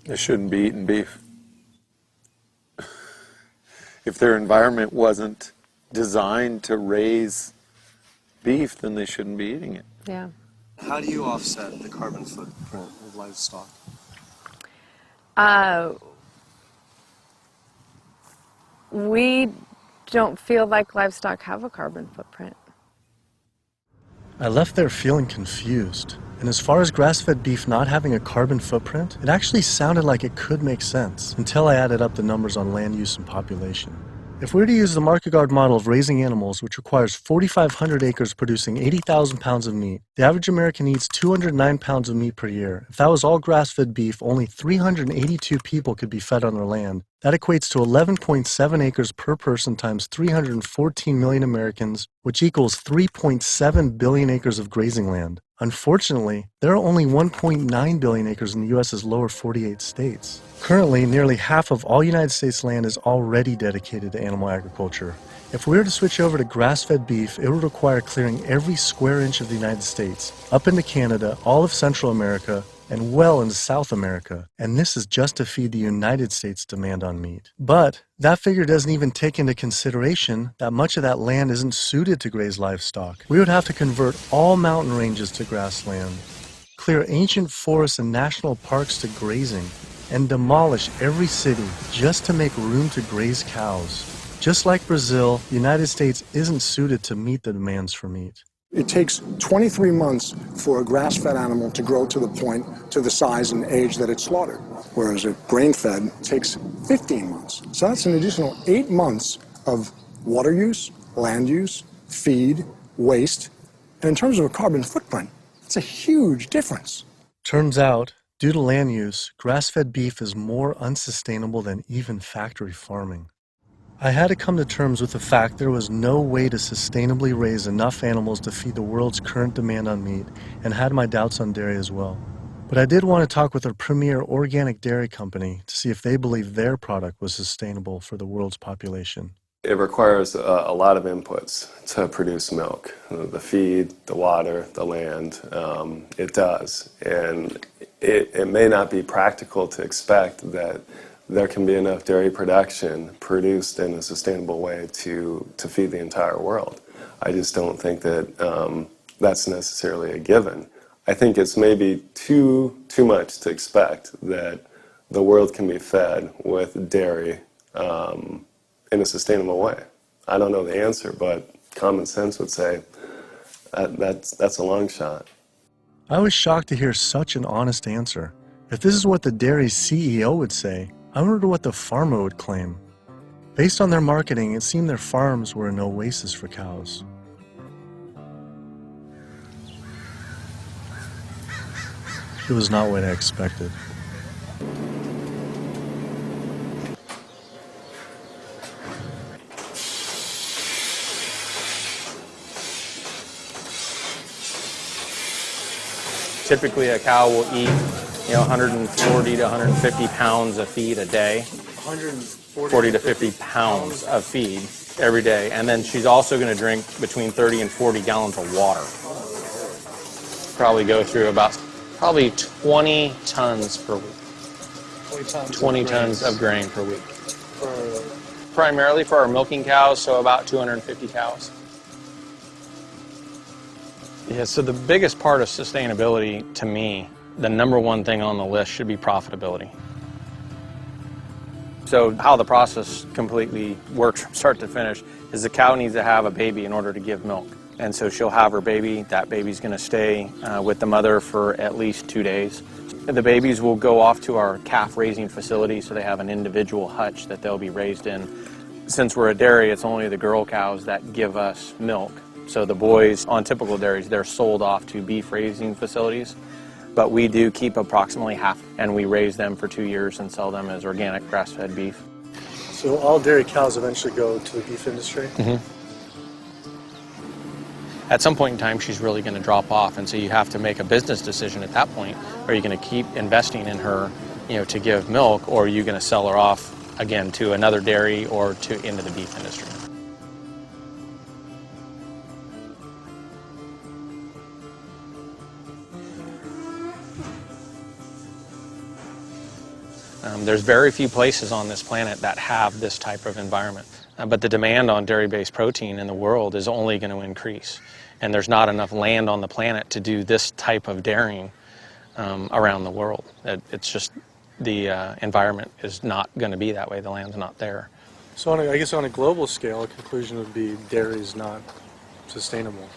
S23: They shouldn't be eating beef. If their environment wasn't designed to raise beef, then they shouldn't be eating it.
S4: Yeah.
S11: How do you offset the carbon footprint of livestock?
S4: We don't feel like livestock have a carbon footprint.
S2: I left there feeling confused. And as far as grass-fed beef not having a carbon footprint, it actually sounded like it could make sense until I added up the numbers on land use and population. If we were to use the market guard model of raising animals, which requires 4,500 acres producing 80,000 pounds of meat, the average American eats 209 pounds of meat per year. If that was all grass-fed beef, only 382 people could be fed on their land. That equates to 11.7 acres per person times 314 million Americans, which equals 3.7 billion acres of grazing land. Unfortunately, there are only 1.9 billion acres in the U.S.'s lower 48 states. Currently, nearly half of all United States land is already dedicated to animal agriculture. If we were to switch over to grass-fed beef, it would require clearing every square inch of the United States, up into Canada, all of Central America, and well into South America. And this is just to feed the United States' demand on meat. But that figure doesn't even take into consideration that much of that land isn't suited to graze livestock. We would have to convert all mountain ranges to grassland, clear ancient forests and national parks to grazing, and demolish every city just to make room to graze cows. Just like Brazil, the United States isn't suited to meet the demands for meat.
S9: It takes 23 months for a grass-fed animal to grow to the point, to the size and age that it's slaughtered, whereas a grain-fed takes 15 months. So that's an additional 8 months of water use, land use, feed, waste, and in terms of a carbon footprint, it's a huge difference.
S2: Turns out, due to land use, grass-fed beef is more unsustainable than even factory farming. I had to come to terms with the fact there was no way to sustainably raise enough animals to feed the world's current demand on meat, and had my doubts on dairy as well. But I did want to talk with a premier organic dairy company to see if they believe their product was sustainable for the world's population.
S19: It requires a lot of inputs to produce milk. The feed, the water, the land, it does. And it may not be practical to expect that there can be enough dairy production produced in a sustainable way to feed the entire world. I just don't think that that's necessarily a given. I think it's maybe too much to expect that the world can be fed with dairy in a sustainable way. I don't know the answer, but common sense would say that's a long shot.
S2: I was shocked to hear such an honest answer. If this is what the dairy's CEO would say, I wonder what the farmer would claim. Based on their marketing, it seemed their farms were an oasis for cows. It was not what I expected.
S6: Typically, a cow will eat 140 to 150 pounds of feed a day. 40 to 50 pounds of feed every day. And then she's also going to drink between 30 and 40 gallons of water. Probably go through about 20 tons per week. 20 tons of grain per week. Primarily for our milking cows, so about 250 cows. Yeah, so the biggest part of sustainability to me, the number one thing on the list should be profitability. So how the process completely works from start to finish is the cow needs to have a baby in order to give milk. And so she'll have her baby. That baby's going to stay with the mother for at least 2 days. The babies will go off to our calf raising facility, so they have an individual hutch that they'll be raised in. Since we're a dairy, it's only the girl cows that give us milk. So the boys on typical dairies, they're sold off to beef raising facilities. But we do keep approximately half, and we raise them for 2 years and sell them as organic grass-fed beef.
S11: So all dairy cows eventually go to the beef industry?
S6: Mm-hmm. At some point in time, she's really going to drop off, and so you have to make a business decision at that point. Are you going to keep investing in her, to give milk, or are you going to sell her off again to another dairy or into the beef industry? There's very few places on this planet that have this type of environment. But the demand on dairy-based protein in the world is only going to increase. And there's not enough land on the planet to do this type of dairying around the world. It's just the environment is not going to be that way. The land's not there.
S11: So I guess on a global scale, a conclusion would be dairy is not sustainable.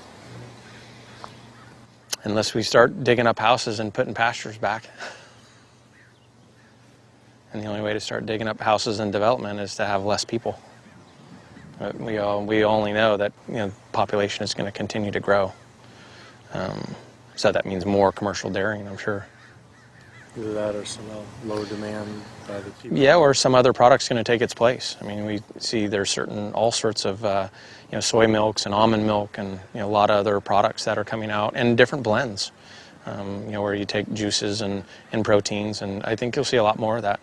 S6: unless we start digging up houses and putting pastures back. And the only way to start digging up houses and development is to have less people. We only know that population is going to continue to grow. So that means more commercial dairying, I'm sure.
S11: Either that or some low demand by the people.
S6: Yeah, or some other product's going to take its place. I mean, we see there's all sorts of soy milks and almond milk and a lot of other products that are coming out, and different blends, where you take juices and proteins, and I think you'll see a lot more of that.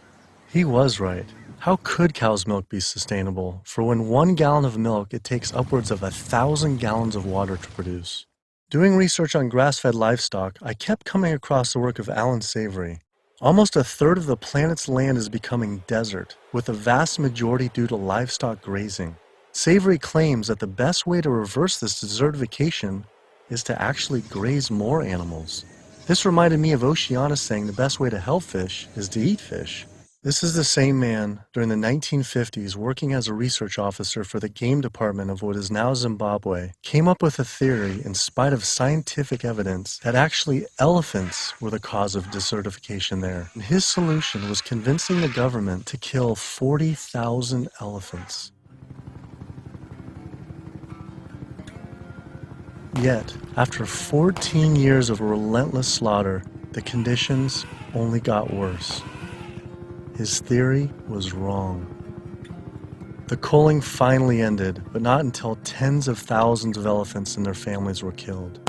S2: He was right. How could cow's milk be sustainable? For when 1 gallon of milk, it takes upwards of 1,000 gallons of water to produce. Doing research on grass-fed livestock, I kept coming across the work of Alan Savory. Almost a third of the planet's land is becoming desert, with the vast majority due to livestock grazing. Savory claims that the best way to reverse this desertification is to actually graze more animals. This reminded me of Oceana saying the best way to help fish is to eat fish. This is the same man, during the 1950s, working as a research officer for the game department of what is now Zimbabwe, came up with a theory, in spite of scientific evidence, that actually elephants were the cause of desertification there. And his solution was convincing the government to kill 40,000 elephants. Yet, after 14 years of relentless slaughter, the conditions only got worse. His theory was wrong. The culling finally ended, but not until tens of thousands of elephants and their families were killed.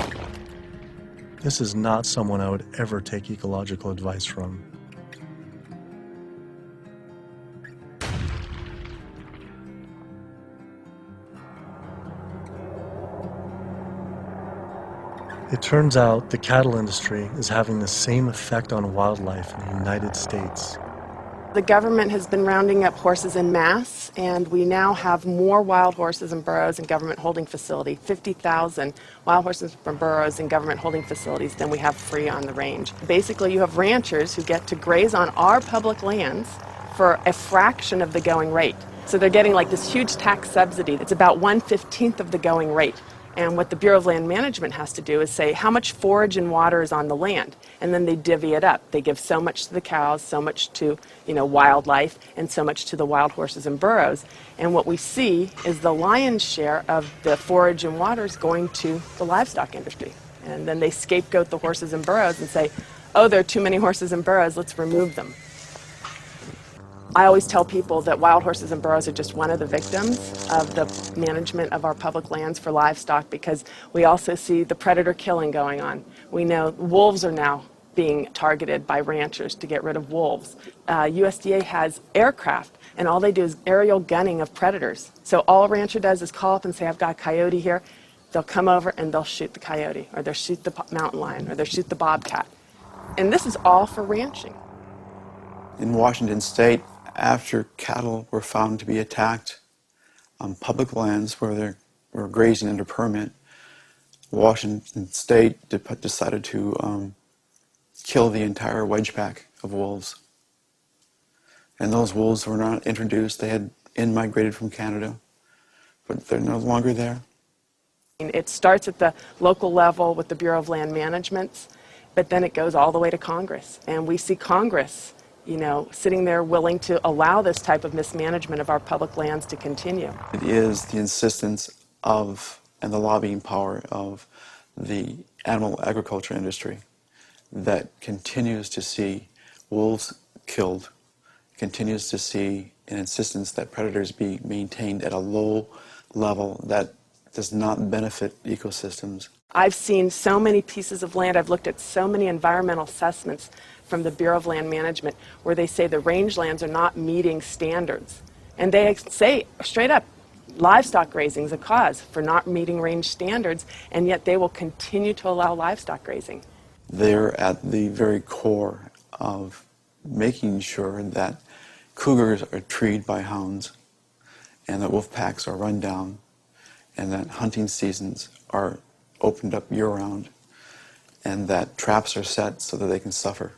S2: This is not someone I would ever take ecological advice from. It turns out the cattle industry is having the same effect on wildlife in the United States.
S8: The government has been rounding up horses en masse, and we now have more wild horses and burros in government holding facility, 50,000 wild horses and burros in government holding facilities than we have free on the range. Basically, you have ranchers who get to graze on our public lands for a fraction of the going rate. So they're getting like this huge tax subsidy. It's about 1/15 of the going rate. And what the Bureau of Land Management has to do is say how much forage and water is on the land, and then they divvy it up. They give so much to the cows, so much to wildlife, and so much to the wild horses and burros. And what we see is the lion's share of the forage and water is going to the livestock industry. And then they scapegoat the horses and burros and say, oh, there are too many horses and burros, let's remove them. I always tell people that wild horses and burros are just one of the victims of the management of our public lands for livestock, because we also see the predator killing going on. We know wolves are now being targeted by ranchers to get rid of wolves. USDA has aircraft, and all they do is aerial gunning of predators. So all a rancher does is call up and say, I've got a coyote here. They'll come over and they'll shoot the coyote, or they'll shoot the mountain lion, or they'll shoot the bobcat. And this is all for ranching.
S3: In Washington State, after cattle were found to be attacked on public lands where they were grazing under permit, Washington State decided to kill the entire wedge pack of wolves. And those wolves were not introduced. They had in-migrated from Canada, but they're no longer there.
S8: It starts at the local level with the Bureau of Land Management, but then it goes all the way to Congress. And we see Congress sitting there willing to allow this type of mismanagement of our public lands to continue.
S3: It is the insistence of and the lobbying power of the animal agriculture industry that continues to see wolves killed, continues to see an insistence that predators be maintained at a low level that does not benefit ecosystems.
S8: I've seen so many pieces of land, I've looked at so many environmental assessments from the Bureau of Land Management where they say the rangelands are not meeting standards. And they say straight up, livestock grazing is a cause for not meeting range standards, and yet they will continue to allow livestock grazing.
S3: They're at the very core of making sure that cougars are treed by hounds and that wolf packs are run down and that hunting seasons are opened up year-round and that traps are set so that they can suffer.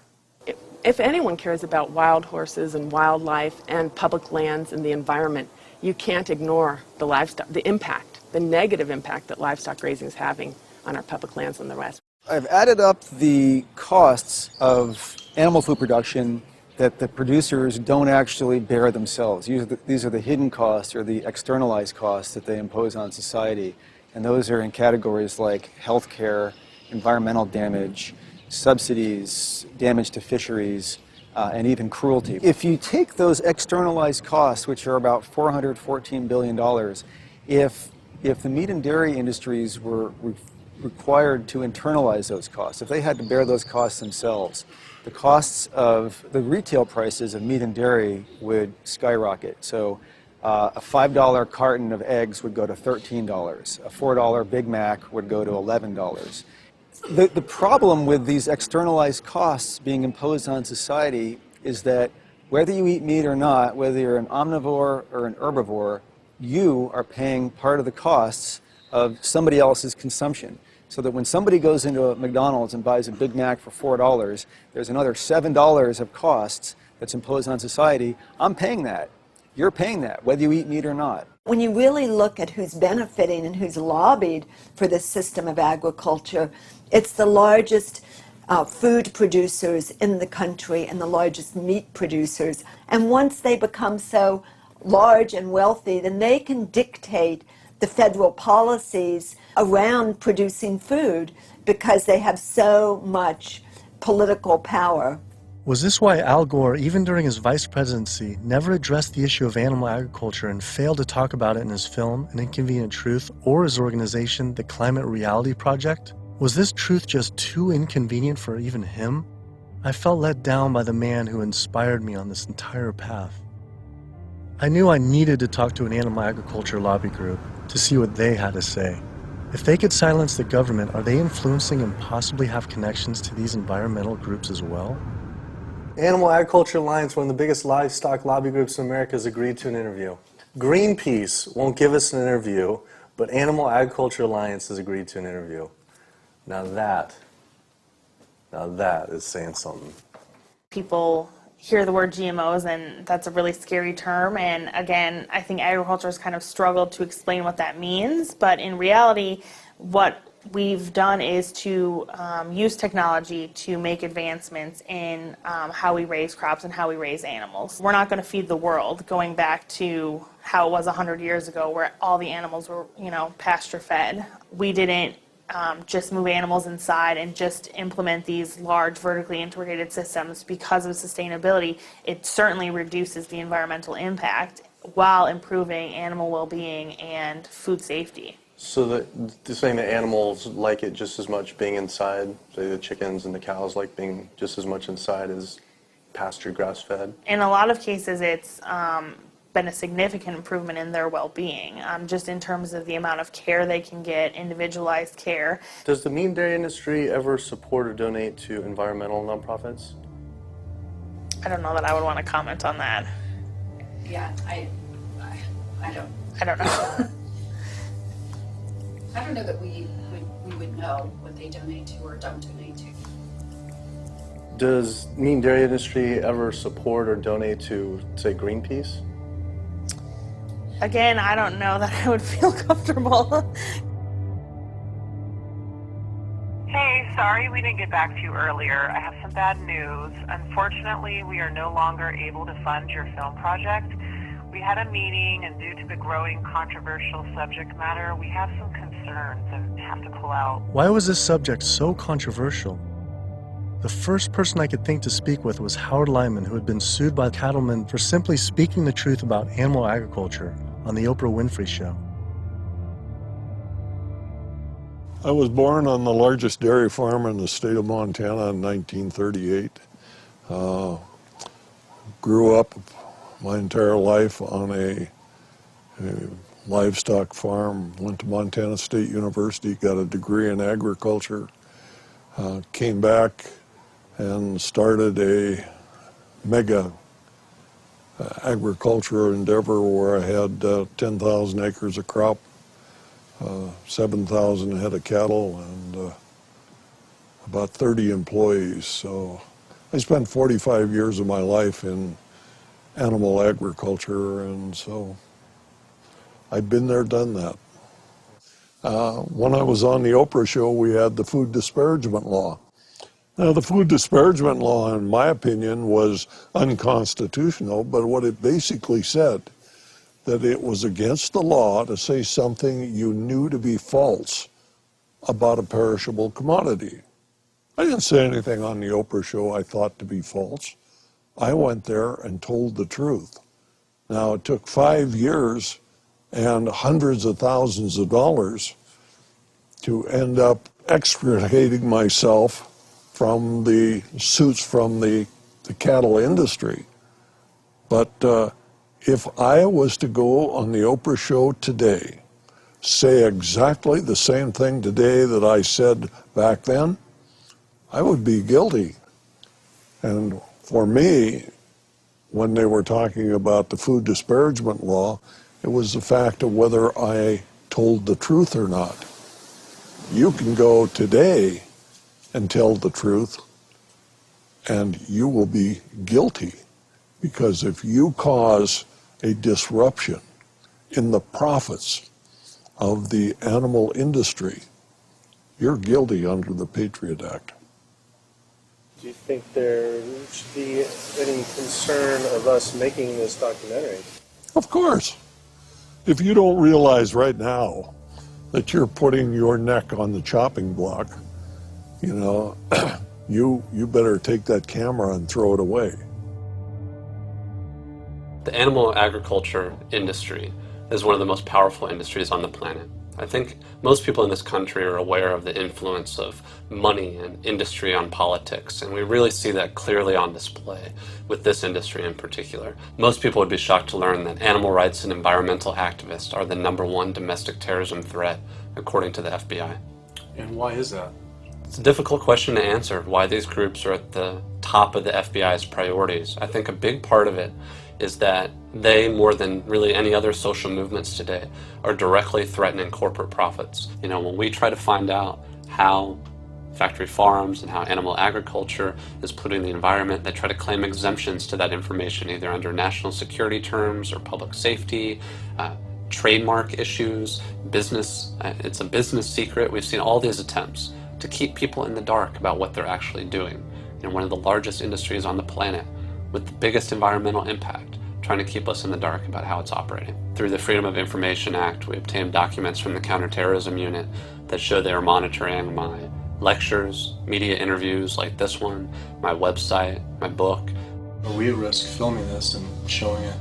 S8: If anyone cares about wild horses and wildlife and public lands and the environment, you can't ignore the livestock, the impact, the negative impact that livestock grazing is having on our public lands in the West.
S1: I've added up the costs of animal food production that the producers don't actually bear themselves. These are the hidden costs or the externalized costs that they impose on society. And those are in categories like healthcare, environmental damage, subsidies, damage to fisheries, and even cruelty. If you take those externalized costs, which are about $414 billion, if the meat and dairy industries were required to internalize those costs, if they had to bear those costs themselves, the costs of the retail prices of meat and dairy would skyrocket. So a $5 carton of eggs would go to $13. A $4 Big Mac would go to $11. The problem with these externalized costs being imposed on society is that whether you eat meat or not, whether you're an omnivore or an herbivore, you are paying part of the costs of somebody else's consumption. So that when somebody goes into a McDonald's and buys a Big Mac for $4, there's another $7 of costs that's imposed on society. I'm paying that. You're paying that, whether you eat meat or not.
S12: When you really look at who's benefiting and who's lobbied for this system of agriculture, it's the largest food producers in the country and the largest meat producers. And once they become so large and wealthy, then they can dictate the federal policies around producing food because they have so much political power.
S2: Was this why Al Gore, even during his vice presidency, never addressed the issue of animal agriculture and failed to talk about it in his film, An Inconvenient Truth, or his organization, the Climate Reality Project? Was this truth just too inconvenient for even him? I felt let down by the man who inspired me on this entire path. I knew I needed to talk to an animal agriculture lobby group to see what they had to say. If they could silence the government, are they influencing and possibly have connections to these environmental groups as well?
S11: Animal Agriculture Alliance, one of the biggest livestock lobby groups in America, has agreed to an interview. Greenpeace won't give us an interview, but Animal Agriculture Alliance has agreed to an interview. Now that is saying something.
S14: People hear the word GMOs and that's a really scary term, and again, I think agriculture has kind of struggled to explain what that means, but in reality, what we've done is to use technology to make advancements in how we raise crops and how we raise animals. We're not going to feed the world, going back to how it was 100 years ago where all the animals were, pasture fed. We didn't just move animals inside and just implement these large vertically integrated systems because of sustainability. It certainly reduces the environmental impact while improving animal well-being and food safety.
S11: So they're saying that animals like it just as much being inside, say the chickens and the cows like being just as much inside as pasture grass-fed?
S14: In a lot of cases, it's been a significant improvement in their well-being, just in terms of the amount of care they can get, individualized care.
S11: Does the meat and dairy industry ever support or donate to environmental nonprofits?
S14: I don't know that I would want to comment on that.
S24: Yeah, I don't.
S14: I don't know.
S24: I don't know that we would know what they donate to or don't donate to.
S11: Does meat and dairy industry ever support or donate to, say, Greenpeace?
S14: Again, I don't know that I would feel comfortable.
S25: Hey, sorry we didn't get back to you earlier. I have some bad news. Unfortunately, we are no longer able to fund your film project. We had a meeting, and due to the growing controversial subject matter, we have some concerns and have to pull out.
S2: Why was this subject so controversial? The first person I could think to speak with was Howard Lyman, who had been sued by cattlemen for simply speaking the truth about animal agriculture on the Oprah Winfrey Show.
S26: I was born on the largest dairy farm in the state of Montana in 1938. Grew up my entire life on a livestock farm, went to Montana State University, got a degree in agriculture, came back and started a mega agriculture endeavor where I had 10,000 acres of crop, 7,000 head of cattle, and about 30 employees. So I spent 45 years of my life in animal agriculture, and so I've been there, done that. When I was on the Oprah show, we had the food disparagement law. Now, the food disparagement law, in my opinion, was unconstitutional, but what it basically said, that it was against the law to say something you knew to be false about a perishable commodity. I didn't say anything on the Oprah show I thought to be false. I went there and told the truth. Now, it took 5 years and hundreds of thousands of dollars to end up extricating myself from the suits from the cattle industry. But if I was to go on the Oprah show today, say exactly the same thing today that I said back then, I would be guilty. And for me, when they were talking about the food disparagement law, it was the fact of whether I told the truth or not. You can go today and tell the truth, and you will be guilty, because if you cause a disruption in the profits of the animal industry, you're guilty under the Patriot Act.
S11: Do you think there should be any concern of us making this documentary?
S26: Of course. If you don't realize right now that you're putting your neck on the chopping block, you know, you better take that camera and throw it away.
S7: The animal agriculture industry is one of the most powerful industries on the planet. I think most people in this country are aware of the influence of money and industry on politics, and we really see that clearly on display with this industry in particular. Most people would be shocked to learn that animal rights and environmental activists are the #1 domestic terrorism threat, according to the FBI.
S2: And why is that?
S7: It's a difficult question to answer, why these groups are at the top of the FBI's priorities. I think a big part of it is that they, more than really any other social movements today, are directly threatening corporate profits. You know, when we try to find out how factory farms and how animal agriculture is polluting the environment, they try to claim exemptions to that information, either under national security terms or public safety, trademark issues, business. It's a business secret. We've seen all these attempts to keep people in the dark about what they're actually doing. You know, one of the largest industries on the planet with the biggest environmental impact, trying to keep us in the dark about how it's operating. Through the Freedom of Information Act, we obtained documents from the Counterterrorism Unit that show they are monitoring my lectures, media interviews like this one, my website, my book.
S2: Are we at risk filming this and showing it?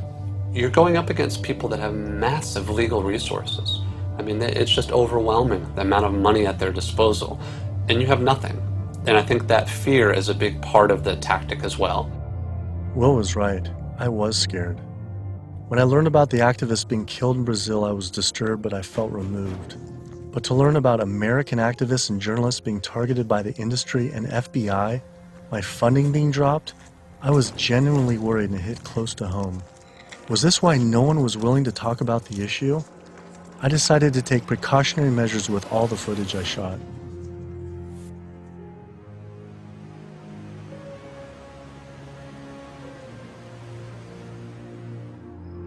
S7: You're going up against people that have massive legal resources. I mean, it's just overwhelming, the amount of money at their disposal, and you have nothing. And I think that fear is a big part of the tactic as well.
S2: Will was right. I was scared. When I learned about the activists being killed in Brazil, I was disturbed, but I felt removed. But to learn about American activists and journalists being targeted by the industry and FBI, my funding being dropped, I was genuinely worried and it hit close to home. Was this why no one was willing to talk about the issue? I decided to take precautionary measures with all the footage I shot.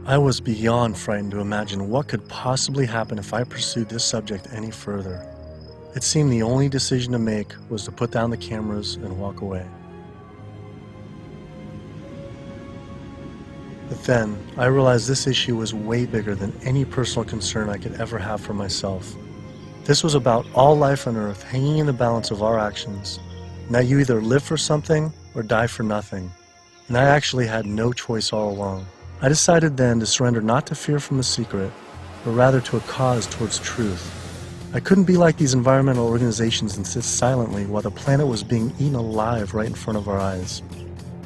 S2: I was beyond frightened to imagine what could possibly happen if I pursued this subject any further. It seemed the only decision to make was to put down the cameras and walk away. But then, I realized this issue was way bigger than any personal concern I could ever have for myself. This was about all life on Earth hanging in the balance of our actions. Now you either live for something or die for nothing. And I actually had no choice all along. I decided then to surrender not to fear from the secret, but rather to a cause towards truth. I couldn't be like these environmental organizations and sit silently while the planet was being eaten alive right in front of our eyes.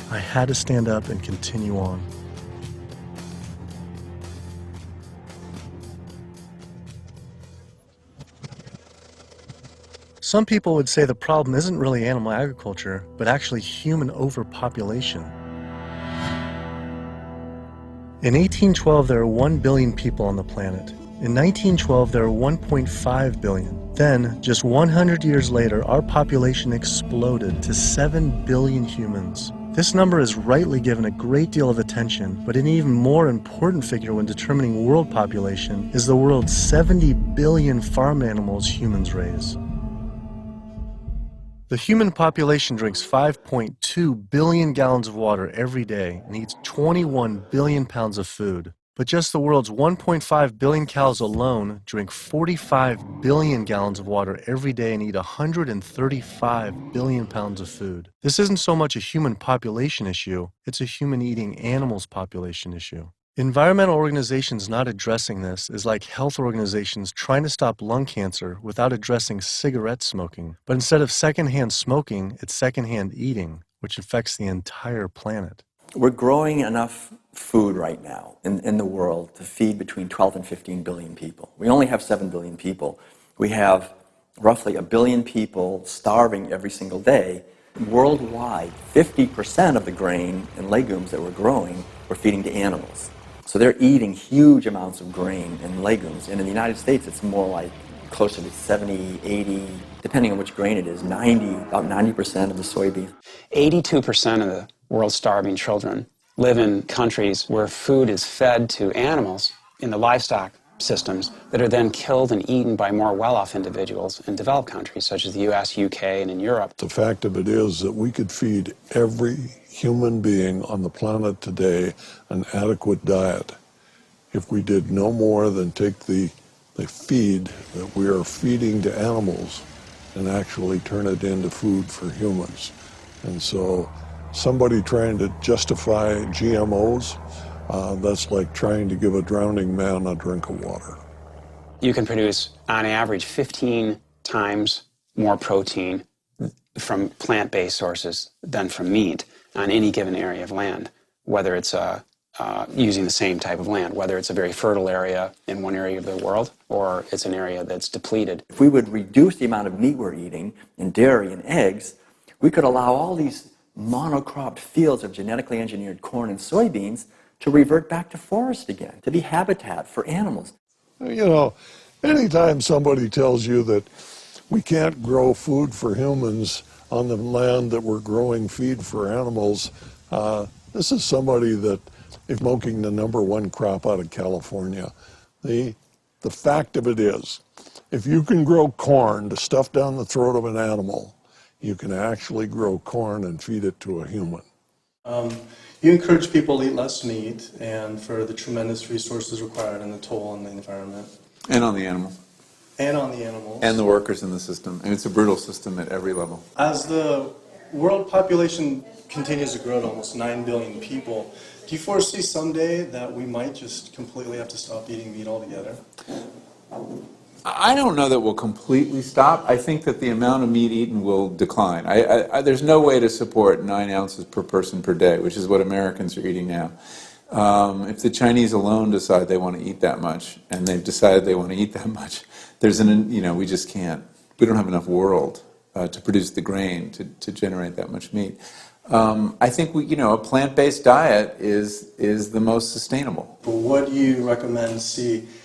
S2: I had to stand up and continue on. Some people would say the problem isn't really animal agriculture, but actually human overpopulation. In 1812, there were 1 billion people on the planet. In 1912, there were 1.5 billion. Then, just 100 years later, our population exploded to 7 billion humans. This number is rightly given a great deal of attention, but an even more important figure when determining world population is the world's 70 billion farm animals humans raise. The human population drinks 5.2 billion gallons of water every day and eats 21 billion pounds of food. But just the world's 1.5 billion cows alone drink 45 billion gallons of water every day and eat 135 billion pounds of food. This isn't so much a human population issue, it's a human eating animals population issue. Environmental organizations not addressing this is like health organizations trying to stop lung cancer without addressing cigarette smoking. But instead of secondhand smoking, it's secondhand eating, which affects the entire planet.
S10: We're growing enough food right now in the world to feed between 12 and 15 billion people. We only have 7 billion people. We have roughly 1 billion people starving every single day. Worldwide, 50% of the grain and legumes that we're growing, we're feeding to animals. So they're eating huge amounts of grain and legumes. And in the United States, it's more like closer to 70, 80, depending on which grain it is, about 90% of the soybean.
S13: 82% of the world's starving children live in countries where food is fed to animals in the livestock systems that are then killed and eaten by more well-off individuals in developed countries such as the US, UK, and in Europe.
S26: The fact of it is that we could feed every human being on the planet today an adequate diet if we did no more than take the feed that we are feeding to animals and actually turn it into food for humans. And so somebody trying to justify GMOs, that's like trying to give a drowning man a drink of water.
S13: You can produce, on average, 15 times more protein from plant-based sources than from meat on any given area of land, whether it's using the same type of land, whether it's a very fertile area in one area of the world or it's an area that's depleted.
S10: If we would reduce the amount of meat we're eating and dairy and eggs, we could allow all these monocropped fields of genetically engineered corn and soybeans to revert back to forest again, to be habitat for animals.
S26: You know, anytime somebody tells you that we can't grow food for humans on the land that we're growing feed for animals, this is somebody that is smoking the #1 crop out of California. The fact of it is, if you can grow corn to stuff down the throat of an animal, you can actually grow corn and feed it to a human.
S11: You encourage people to eat less meat and for the tremendous resources required and the toll on the environment.
S15: And on the animal.
S11: And on the animals.
S15: And the workers in the system. And it's a brutal system at every level.
S11: As the world population continues to grow to almost 9 billion people, do you foresee someday that we might just completely have to stop eating meat altogether?
S15: I don't know that we'll completely stop. I think that the amount of meat eaten will decline. There's no way to support 9 ounces per person per day, which is what Americans are eating now. If the Chinese alone decide they want to eat that much, and they've decided they want to eat that much, we just can't. We don't have enough world to produce the grain to generate that much meat. I think a plant-based diet is the most sustainable.
S11: But what do you recommend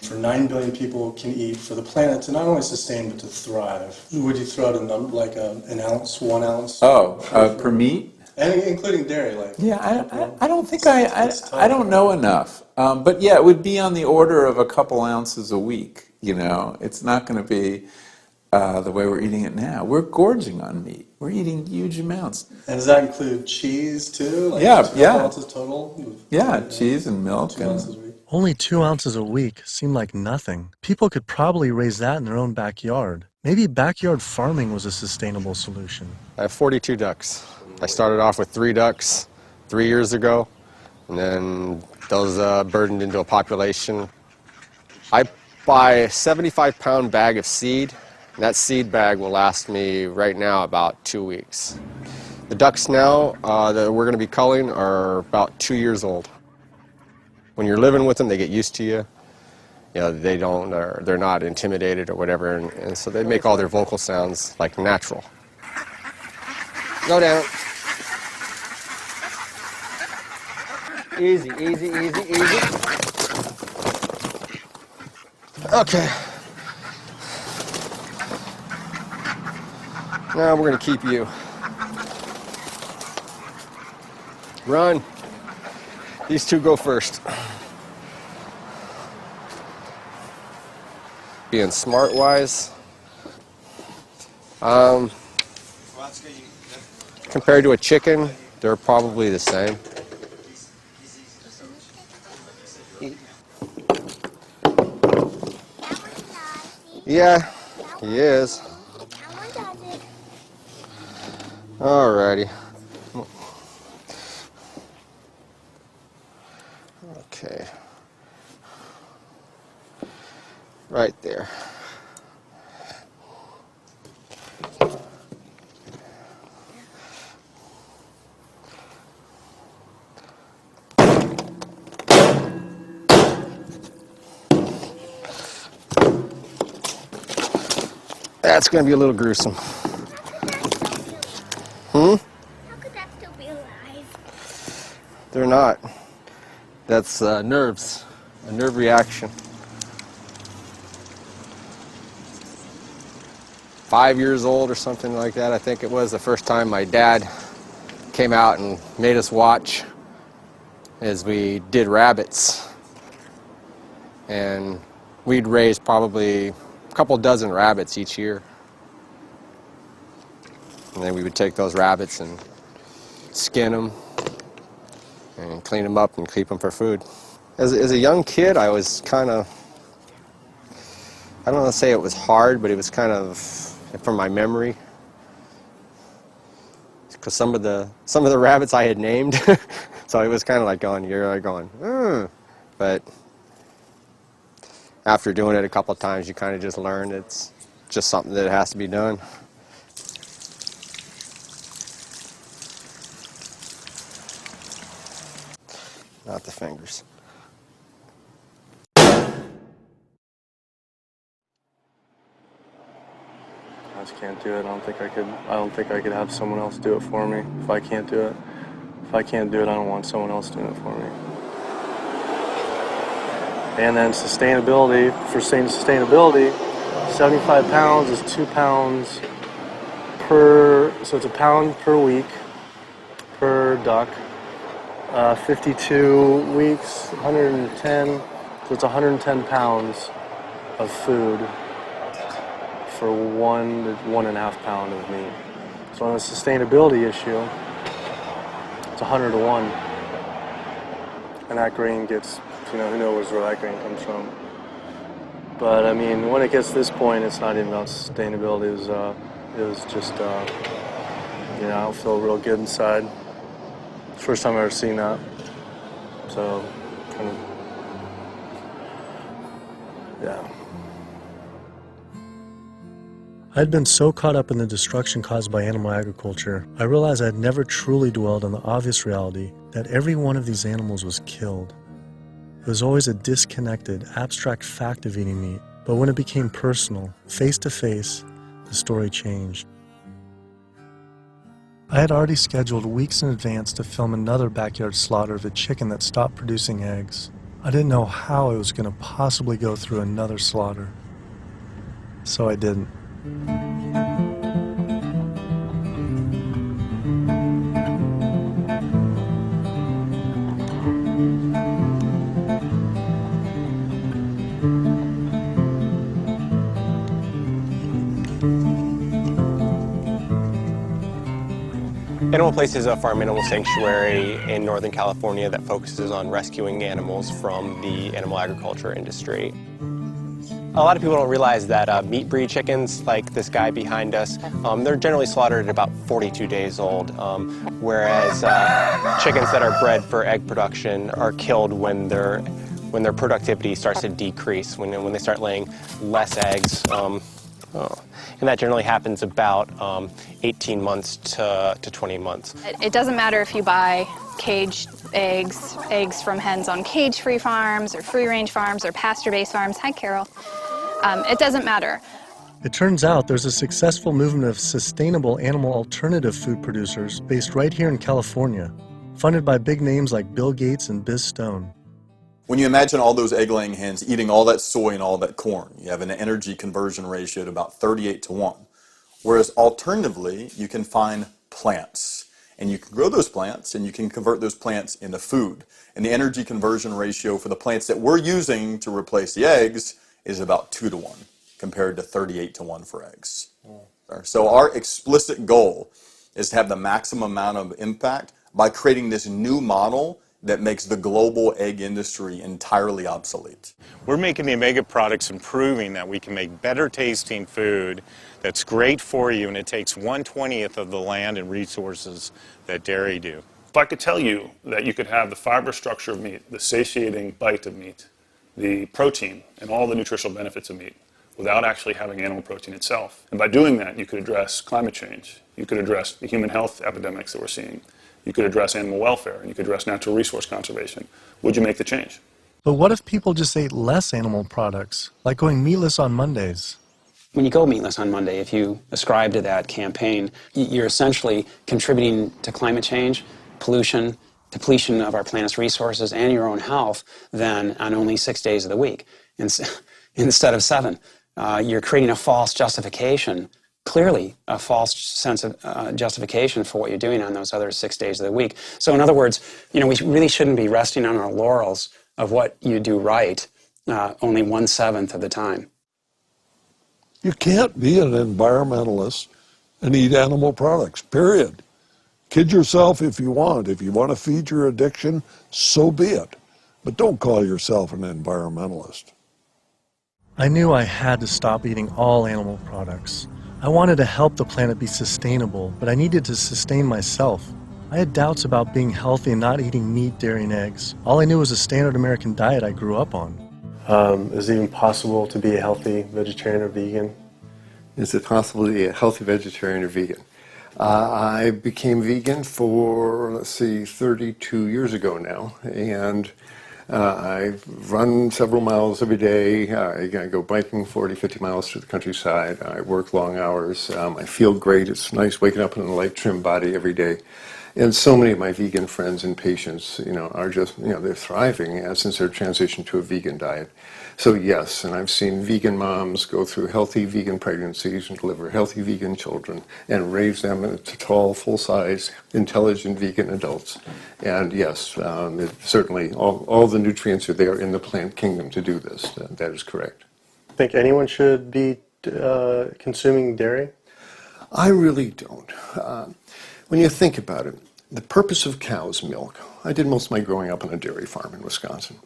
S11: for 9 billion people can eat for the planet to not only sustain but to thrive? Would you throw out a number like an ounce, 1 ounce?
S15: Per meat?
S11: And including dairy,
S15: I don't think I don't know enough. But yeah, it would be on the order of a couple ounces a week. It's not going to be the way we're eating it now. We're gorging on meat. We're eating huge amounts.
S11: And does that include cheese too? Like 2 ounces total?
S15: Yeah, cheese and milk.
S11: 2 ounces a week.
S2: Only 2 ounces a week seem like nothing. People could probably raise that in their own backyard. Maybe backyard farming was a sustainable solution.
S16: I have 42 ducks. I started off with 3 ducks 3 years ago, and then those burdened into a population. I buy a 75-pound bag of seed, and that seed bag will last me right now about 2 weeks. The ducks now that we're going to be culling are about 2 years old. When you're living with them, they get used to you. They're not intimidated or whatever, and so they make all their vocal sounds like natural. Go down. Easy, easy, easy, easy. Okay. Now we're going to keep you. Run. These two go first. Being smart-wise, compared to a chicken, they're probably the same. Yeah, he is. Alrighty. Okay. Right there. That's going to be a little gruesome. Hmm?
S5: How could that still be alive?
S16: They're not. That's nerves, a nerve reaction. 5 years old or something like that, I think it was, the first time my dad came out and made us watch as we did rabbits. And we'd raise probably a couple dozen rabbits each year. And then we would take those rabbits and skin them and clean them up and keep them for food. As a young kid, I was kind of, I don't want to say it was hard, but it was kind of, from my memory, because some of the rabbits I had named, so it was kind of like going, but after doing it a couple of times, you kind of just learn it's just something that has to be done. Not the fingers.
S11: I just can't do it. I don't think I could have someone else do it for me if I can't do it. If I can't do it, I don't want someone else doing it for me. And then sustainability, for sustainability, 75 pounds is 2 pounds per, so it's a pound per week per duck. 52 weeks, 110, so it's 110 pounds of food for 1 to 1.5 pound of meat. So on a sustainability issue, it's 100 to 1. And that grain gets, who knows where that grain comes from. But I mean, when it gets to this point, it's not even about sustainability. It was just, I don't feel real good inside. It's the first time I've ever seen that. So, kind of, yeah.
S2: I'd been so caught up in the destruction caused by animal agriculture, I realized I'd never truly dwelled on the obvious reality that every one of these animals was killed. It was always a disconnected, abstract fact of eating meat, but when it became personal, face to face, the story changed. I had already scheduled weeks in advance to film another backyard slaughter of a chicken that stopped producing eggs. I didn't know how I was going to possibly go through another slaughter. So I didn't.
S17: Animal Place is a farm animal sanctuary in Northern California that focuses on rescuing animals from the animal agriculture industry. A lot of people don't realize that meat breed chickens, like this guy behind us, they're generally slaughtered at about 42 days old, whereas chickens that are bred for egg production are killed when their productivity starts to decrease, when they start laying less eggs. And that generally happens about 18 months to 20 months.
S18: It doesn't matter if you buy caged eggs from hens on cage-free farms or free-range farms or pasture-based farms. Hi, Carol. It doesn't matter.
S2: It turns out there's a successful movement of sustainable animal alternative food producers based right here in California, funded by big names like Bill Gates and Biz Stone.
S20: When you imagine all those egg-laying hens eating all that soy and all that corn, you have an energy conversion ratio at about 38 to 1. Whereas alternatively, you can find plants And you can grow those plants and you can convert those plants into food. And the energy conversion ratio for the plants that we're using to replace the eggs is about 2-to-1 compared to 38-to-1 for eggs. So our explicit goal is to have the maximum amount of impact by creating this new model that makes the global egg industry entirely obsolete.
S4: We're making the Omega products and proving that we can make better tasting food that's great for you, and it takes 1/20th of the land and resources that dairy do.
S9: If I could tell you that you could have the fiber structure of meat, the satiating bite of meat, the protein, and all the nutritional benefits of meat without actually having animal protein itself. And by doing that, you could address climate change. You could address the human health epidemics that we're seeing. You could address animal welfare, and you could address natural resource conservation. Would you make the change?
S2: But what if people just ate less animal products, like going meatless on Mondays?
S13: When you go meatless on Monday, if you ascribe to that campaign, you're essentially contributing to climate change, pollution, depletion of our planet's resources, and your own health, then on only 6 days of the week instead of 7. You're creating a false justification, clearly a false sense of justification for what you're doing on those other 6 days of the week. So in other words, we really shouldn't be resting on our laurels of what you do right only 1/7 of the time.
S26: You can't be an environmentalist and eat animal products, period. Kid yourself if you want. If you want to feed your addiction, so be it. But don't call yourself an environmentalist.
S2: I knew I had to stop eating all animal products. I wanted to help the planet be sustainable, but I needed to sustain myself. I had doubts about being healthy and not eating meat, dairy, and eggs. All I knew was a standard American diet I grew up on.
S11: Is it even possible to be a healthy vegetarian or vegan?
S19: Is it possible to be a healthy vegetarian or vegan? I became vegan for, 32 years ago now, and I run several miles every day. I go biking 40, 50 miles through the countryside. I work long hours. I feel great. It's nice waking up in a light, trim body every day. And so many of my vegan friends and patients, are just, they're thriving since their transition to a vegan diet. So yes, and I've seen vegan moms go through healthy vegan pregnancies and deliver healthy vegan children and raise them into tall, full-size, intelligent vegan adults. And yes, certainly all the nutrients are there in the plant kingdom to do this. That is correct.
S11: Think anyone should be consuming dairy?
S19: I really don't. When you think about it, the purpose of cow's milk, I did most of my growing up on a dairy farm in Wisconsin.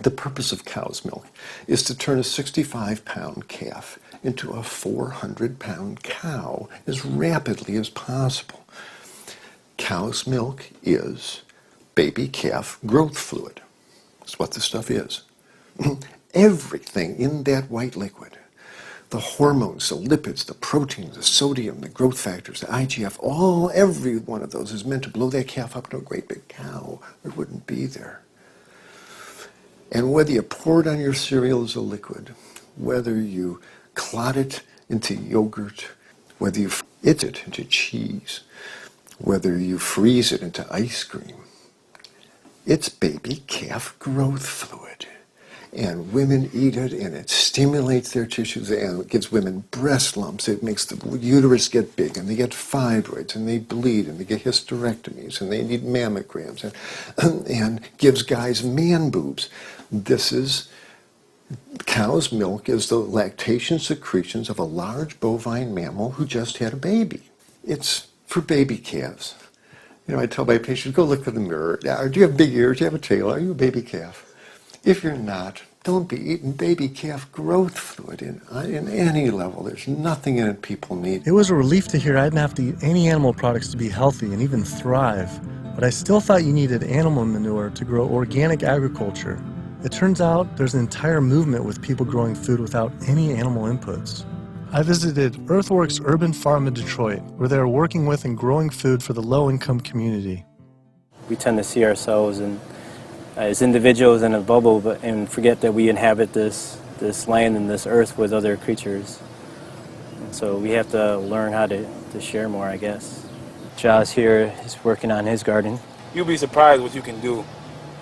S19: The purpose of cow's milk is to turn a 65-pound calf into a 400-pound cow as rapidly as possible. Cow's milk is baby calf growth fluid. That's what the stuff is. Everything in that white liquid, the hormones, the lipids, the proteins, the sodium, the growth factors, the IGF, every one of those is meant to blow that calf up to a great big cow, or it wouldn't be there. And whether you pour it on your cereal as a liquid, whether you clot it into yogurt, whether you it into cheese, whether you freeze it into ice cream, it's baby calf growth fluid. And women eat it, and it stimulates their tissues, and it gives women breast lumps. It makes the uterus get big, and they get fibroids, and they bleed, and they get hysterectomies, and they need mammograms, and gives guys man boobs. This is, cow's milk is the lactation secretions of a large bovine mammal who just had a baby. It's for baby calves. I tell my patients, go look in the mirror. Do you have big ears? Do you have a tail? Are you a baby calf? If you're not, don't be eating baby calf growth fluid in any level. There's nothing in it people need.
S2: It was a relief to hear I didn't have to eat any animal products to be healthy and even thrive. But I still thought you needed animal manure to grow organic agriculture. It turns out there's an entire movement with people growing food without any animal inputs. I visited Earthworks Urban Farm in Detroit, where they are working with and growing food for the low-income community.
S21: We tend to see ourselves as individuals in a bubble, and forget that we inhabit this land and this earth with other creatures. And so we have to learn how to share more, I guess. Josh here is working on his garden.
S22: You'll be surprised what you can do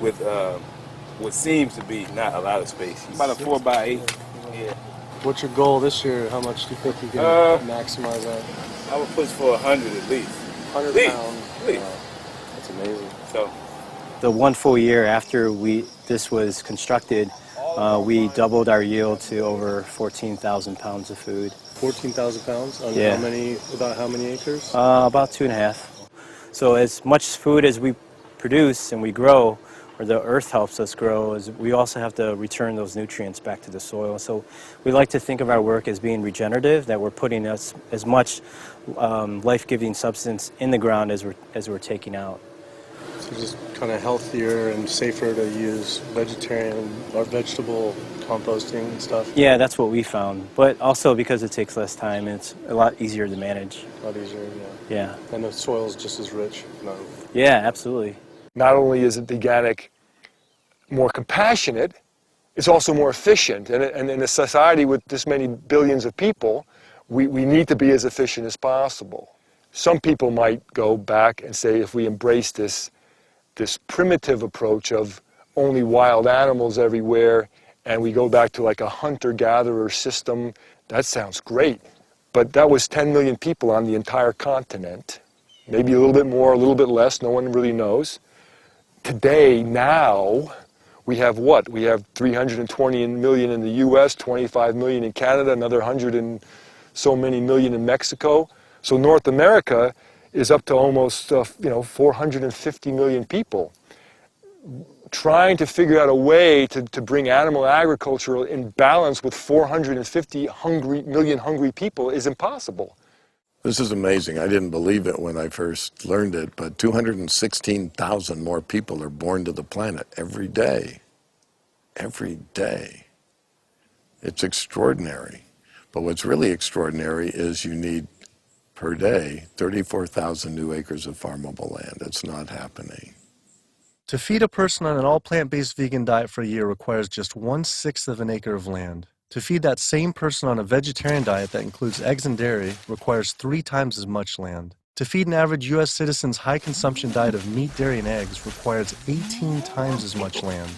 S22: with what seems to be not a lot of space. About a 4x8. Yeah.
S11: What's your goal this year? How much do you think you can maximize that?
S22: I would push for 100 at least.
S11: 100
S22: Please,
S11: pounds.
S22: please.
S11: Wow. That's amazing.
S22: So,
S21: The 1 full year after this was constructed, we doubled our yield to over 14,000 pounds of food.
S11: 14,000 pounds on
S21: Yeah.
S11: about how many acres?
S21: About 2.5. So as much food as we produce and we grow, or the earth helps us grow, is we also have to return those nutrients back to the soil. So we like to think of our work as being regenerative, that we're putting as much life-giving substance in the ground as we're taking out.
S11: So just kind of healthier and safer to use vegetarian or vegetable composting and stuff?
S21: Yeah, that's what we found. But also because it takes less time, it's a lot easier to manage.
S11: A lot easier, yeah.
S21: Yeah.
S11: And the soil's just as rich. No.
S21: Yeah, absolutely.
S1: Not only is it organic more compassionate, it's also more efficient. And in a society with this many billions of people, we need to be as efficient as possible. Some people might go back and say if we embrace this primitive approach of only wild animals everywhere and we go back to like a hunter-gatherer system, that sounds great. But that was 10 million people on the entire continent. Maybe a little bit more, a little bit less, no one really knows. Today, now, we have what? We have 320 million in the US, 25 million in Canada, another 100 and so many million in Mexico. So North America is up to almost 450 million people. Trying to figure out a way to bring animal agriculture in balance with 450 million hungry people is impossible.
S26: This is amazing. I didn't believe it when I first learned it, but 216,000 more people are born to the planet every day. Every day. It's extraordinary. But what's really extraordinary is you need, per day, 34,000 new acres of farmable land. It's not happening.
S2: To feed a person on an all plant-based vegan diet for a year requires just 1/6 of an acre of land. To feed that same person on a vegetarian diet that includes eggs and dairy requires 3 times as much land. To feed an average U.S. citizen's high-consumption diet of meat, dairy, and eggs requires 18 times as much land.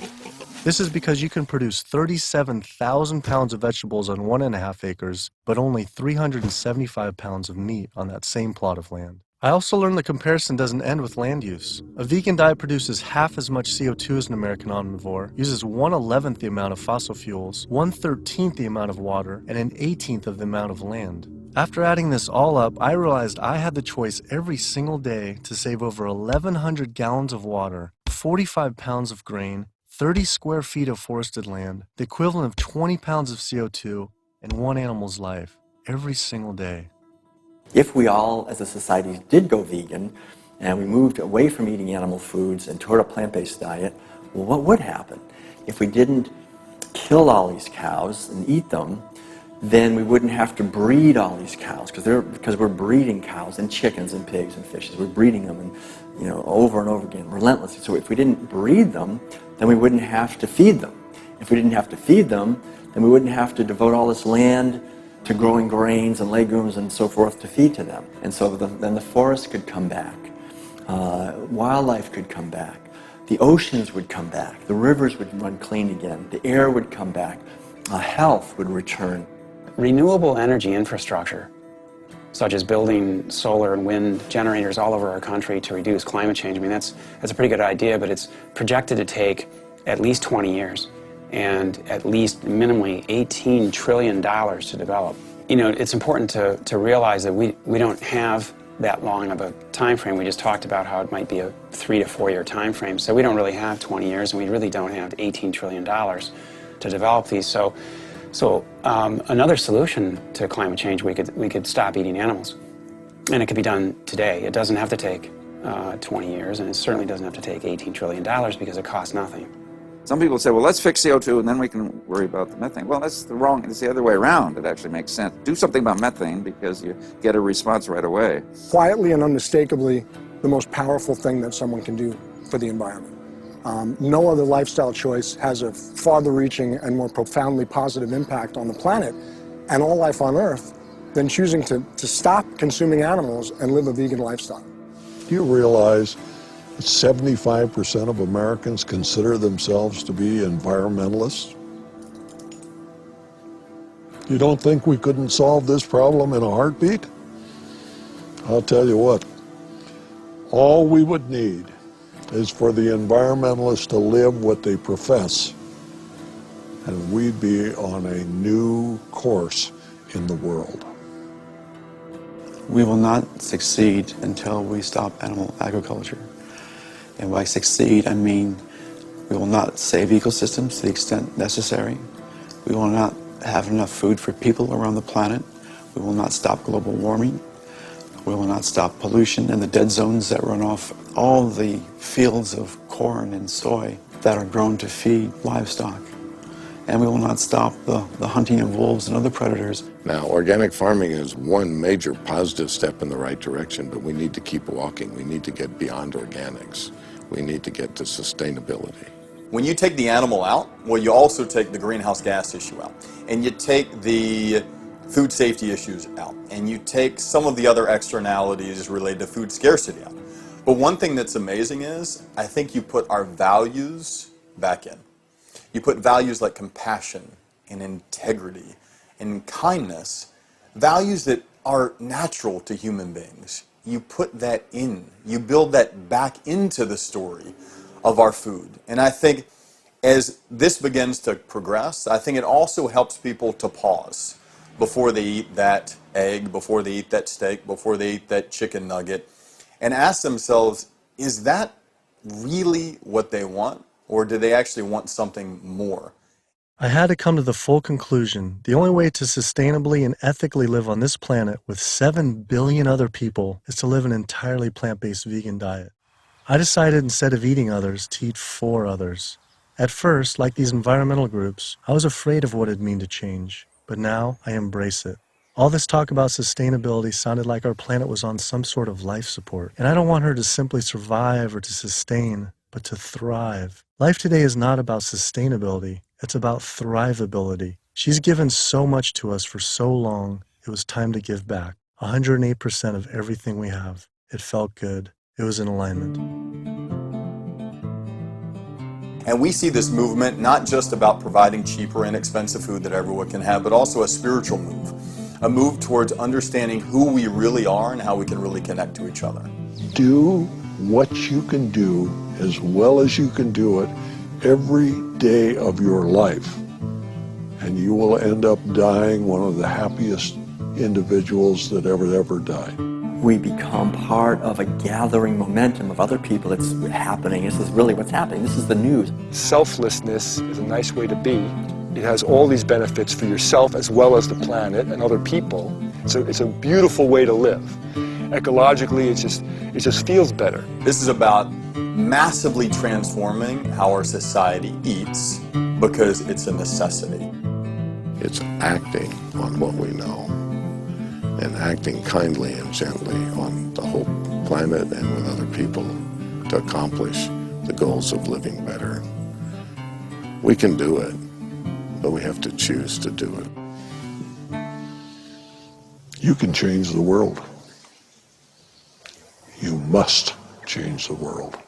S2: This is because you can produce 37,000 pounds of vegetables on 1.5 acres, but only 375 pounds of meat on that same plot of land. I also learned the comparison doesn't end with land use. A vegan diet produces half as much CO2 as an American omnivore, uses 1/11th the amount of fossil fuels, 1/13th the amount of water, and 1/18th of the amount of land. After adding this all up, I realized I had the choice every single day to save over 1,100 gallons of water, 45 pounds of grain, 30 square feet of forested land, the equivalent of 20 pounds of CO2, and one animal's life, every single day.
S10: If we all, as a society, did go vegan, and we moved away from eating animal foods and toward a plant-based diet, well, what would happen? If we didn't kill all these cows and eat them, then we wouldn't have to breed all these cows, because we're breeding cows and chickens and pigs and fishes. We're breeding them over and over again, relentlessly. So if we didn't breed them, then we wouldn't have to feed them. If we didn't have to feed them, then we wouldn't have to devote all this land to growing grains and legumes and so forth to feed to them. And so then the forest could come back. Wildlife could come back. The oceans would come back. The rivers would run clean again. The air would come back. Health would return.
S13: Renewable energy infrastructure, such as building solar and wind generators all over our country to reduce climate change, I mean, that's a pretty good idea, but it's projected to take at least 20 years. And at least minimally $18 trillion to develop. You know, it's important to realize that we don't have that long of a time frame. We just talked about how it might be a 3 to 4 year time frame. So we don't really have 20 years, and we really don't have $18 trillion to develop these. So another solution to climate change, we could stop eating animals. And it could be done today. It doesn't have to take 20 years, and it certainly doesn't have to take $18 trillion because it costs nothing.
S15: Some people say, well, let's fix CO2 and then we can worry about the methane. Well, it's the other way around. It actually makes sense. Do something about methane because you get a response right away.
S3: Quietly and unmistakably, the most powerful thing that someone can do for the environment. No other lifestyle choice has a farther-reaching and more profoundly positive impact on the planet and all life on Earth than choosing to stop consuming animals and live a vegan lifestyle.
S26: Do you realize 75% of Americans consider themselves to be environmentalists? You don't think we couldn't solve this problem in a heartbeat? I'll tell you what, All we would need is for the environmentalists to live what they profess, and we'd be on a new course in the world.
S6: We will not succeed until we stop animal agriculture. And by succeed, I mean we will not save ecosystems to the extent necessary. We will not have enough food for people around the planet. We will not stop global warming. We will not stop pollution and the dead zones that run off all the fields of corn and soy that are grown to feed livestock. And we will not stop the hunting of wolves and other predators.
S8: Now, organic farming is one major positive step in the right direction, but we need to keep walking. We need to get beyond organics. We need to get to sustainability.
S20: When you take the animal out, well, you also take the greenhouse gas issue out, and you take the food safety issues out, and you take some of the other externalities related to food scarcity out. But one thing that's amazing is, I think you put our values back in. You put values like compassion and integrity and kindness, values that are natural to human beings. You put that in. You build that back into the story of our food. And I think as this begins to progress, I think it also helps people to pause before they eat that egg, before they eat that steak, before they eat that chicken nugget, and ask themselves, is that really what they want? Or do they actually want something more?
S2: I had to come to the full conclusion the only way to sustainably and ethically live on this planet with 7 billion other people is to live an entirely plant-based vegan diet. I decided instead of eating others to eat for others. At first, like these environmental groups, I was afraid of what it'd mean to change, but now I embrace it. All this talk about sustainability sounded like our planet was on some sort of life support, and I don't want her to simply survive or to sustain, but to thrive. Life today is not about sustainability, it's about thrivability. She's given so much to us for so long, it was time to give back. 108% of everything we have. It felt good. It was in alignment.
S20: And we see this movement not just about providing cheaper, inexpensive food that everyone can have, but also a spiritual move. A move towards understanding who we really are and how we can really connect to each other.
S26: Do what you can do as well as you can do it every day of your life, and you will end up dying one of the happiest individuals that ever died.
S10: We become part of a gathering momentum of other people that's happening. This is really what's happening. This is the news.
S1: Selflessness is a nice way to be. It has all these benefits for yourself as well as the planet and other people. So it's a beautiful way to live. Ecologically, it just feels better.
S20: This is about massively transforming how our society eats because it's a necessity.
S8: It's acting on what we know and acting kindly and gently on the whole planet and with other people to accomplish the goals of living better. We can do it, but we have to choose to do it.
S26: You can change the world. You must change the world.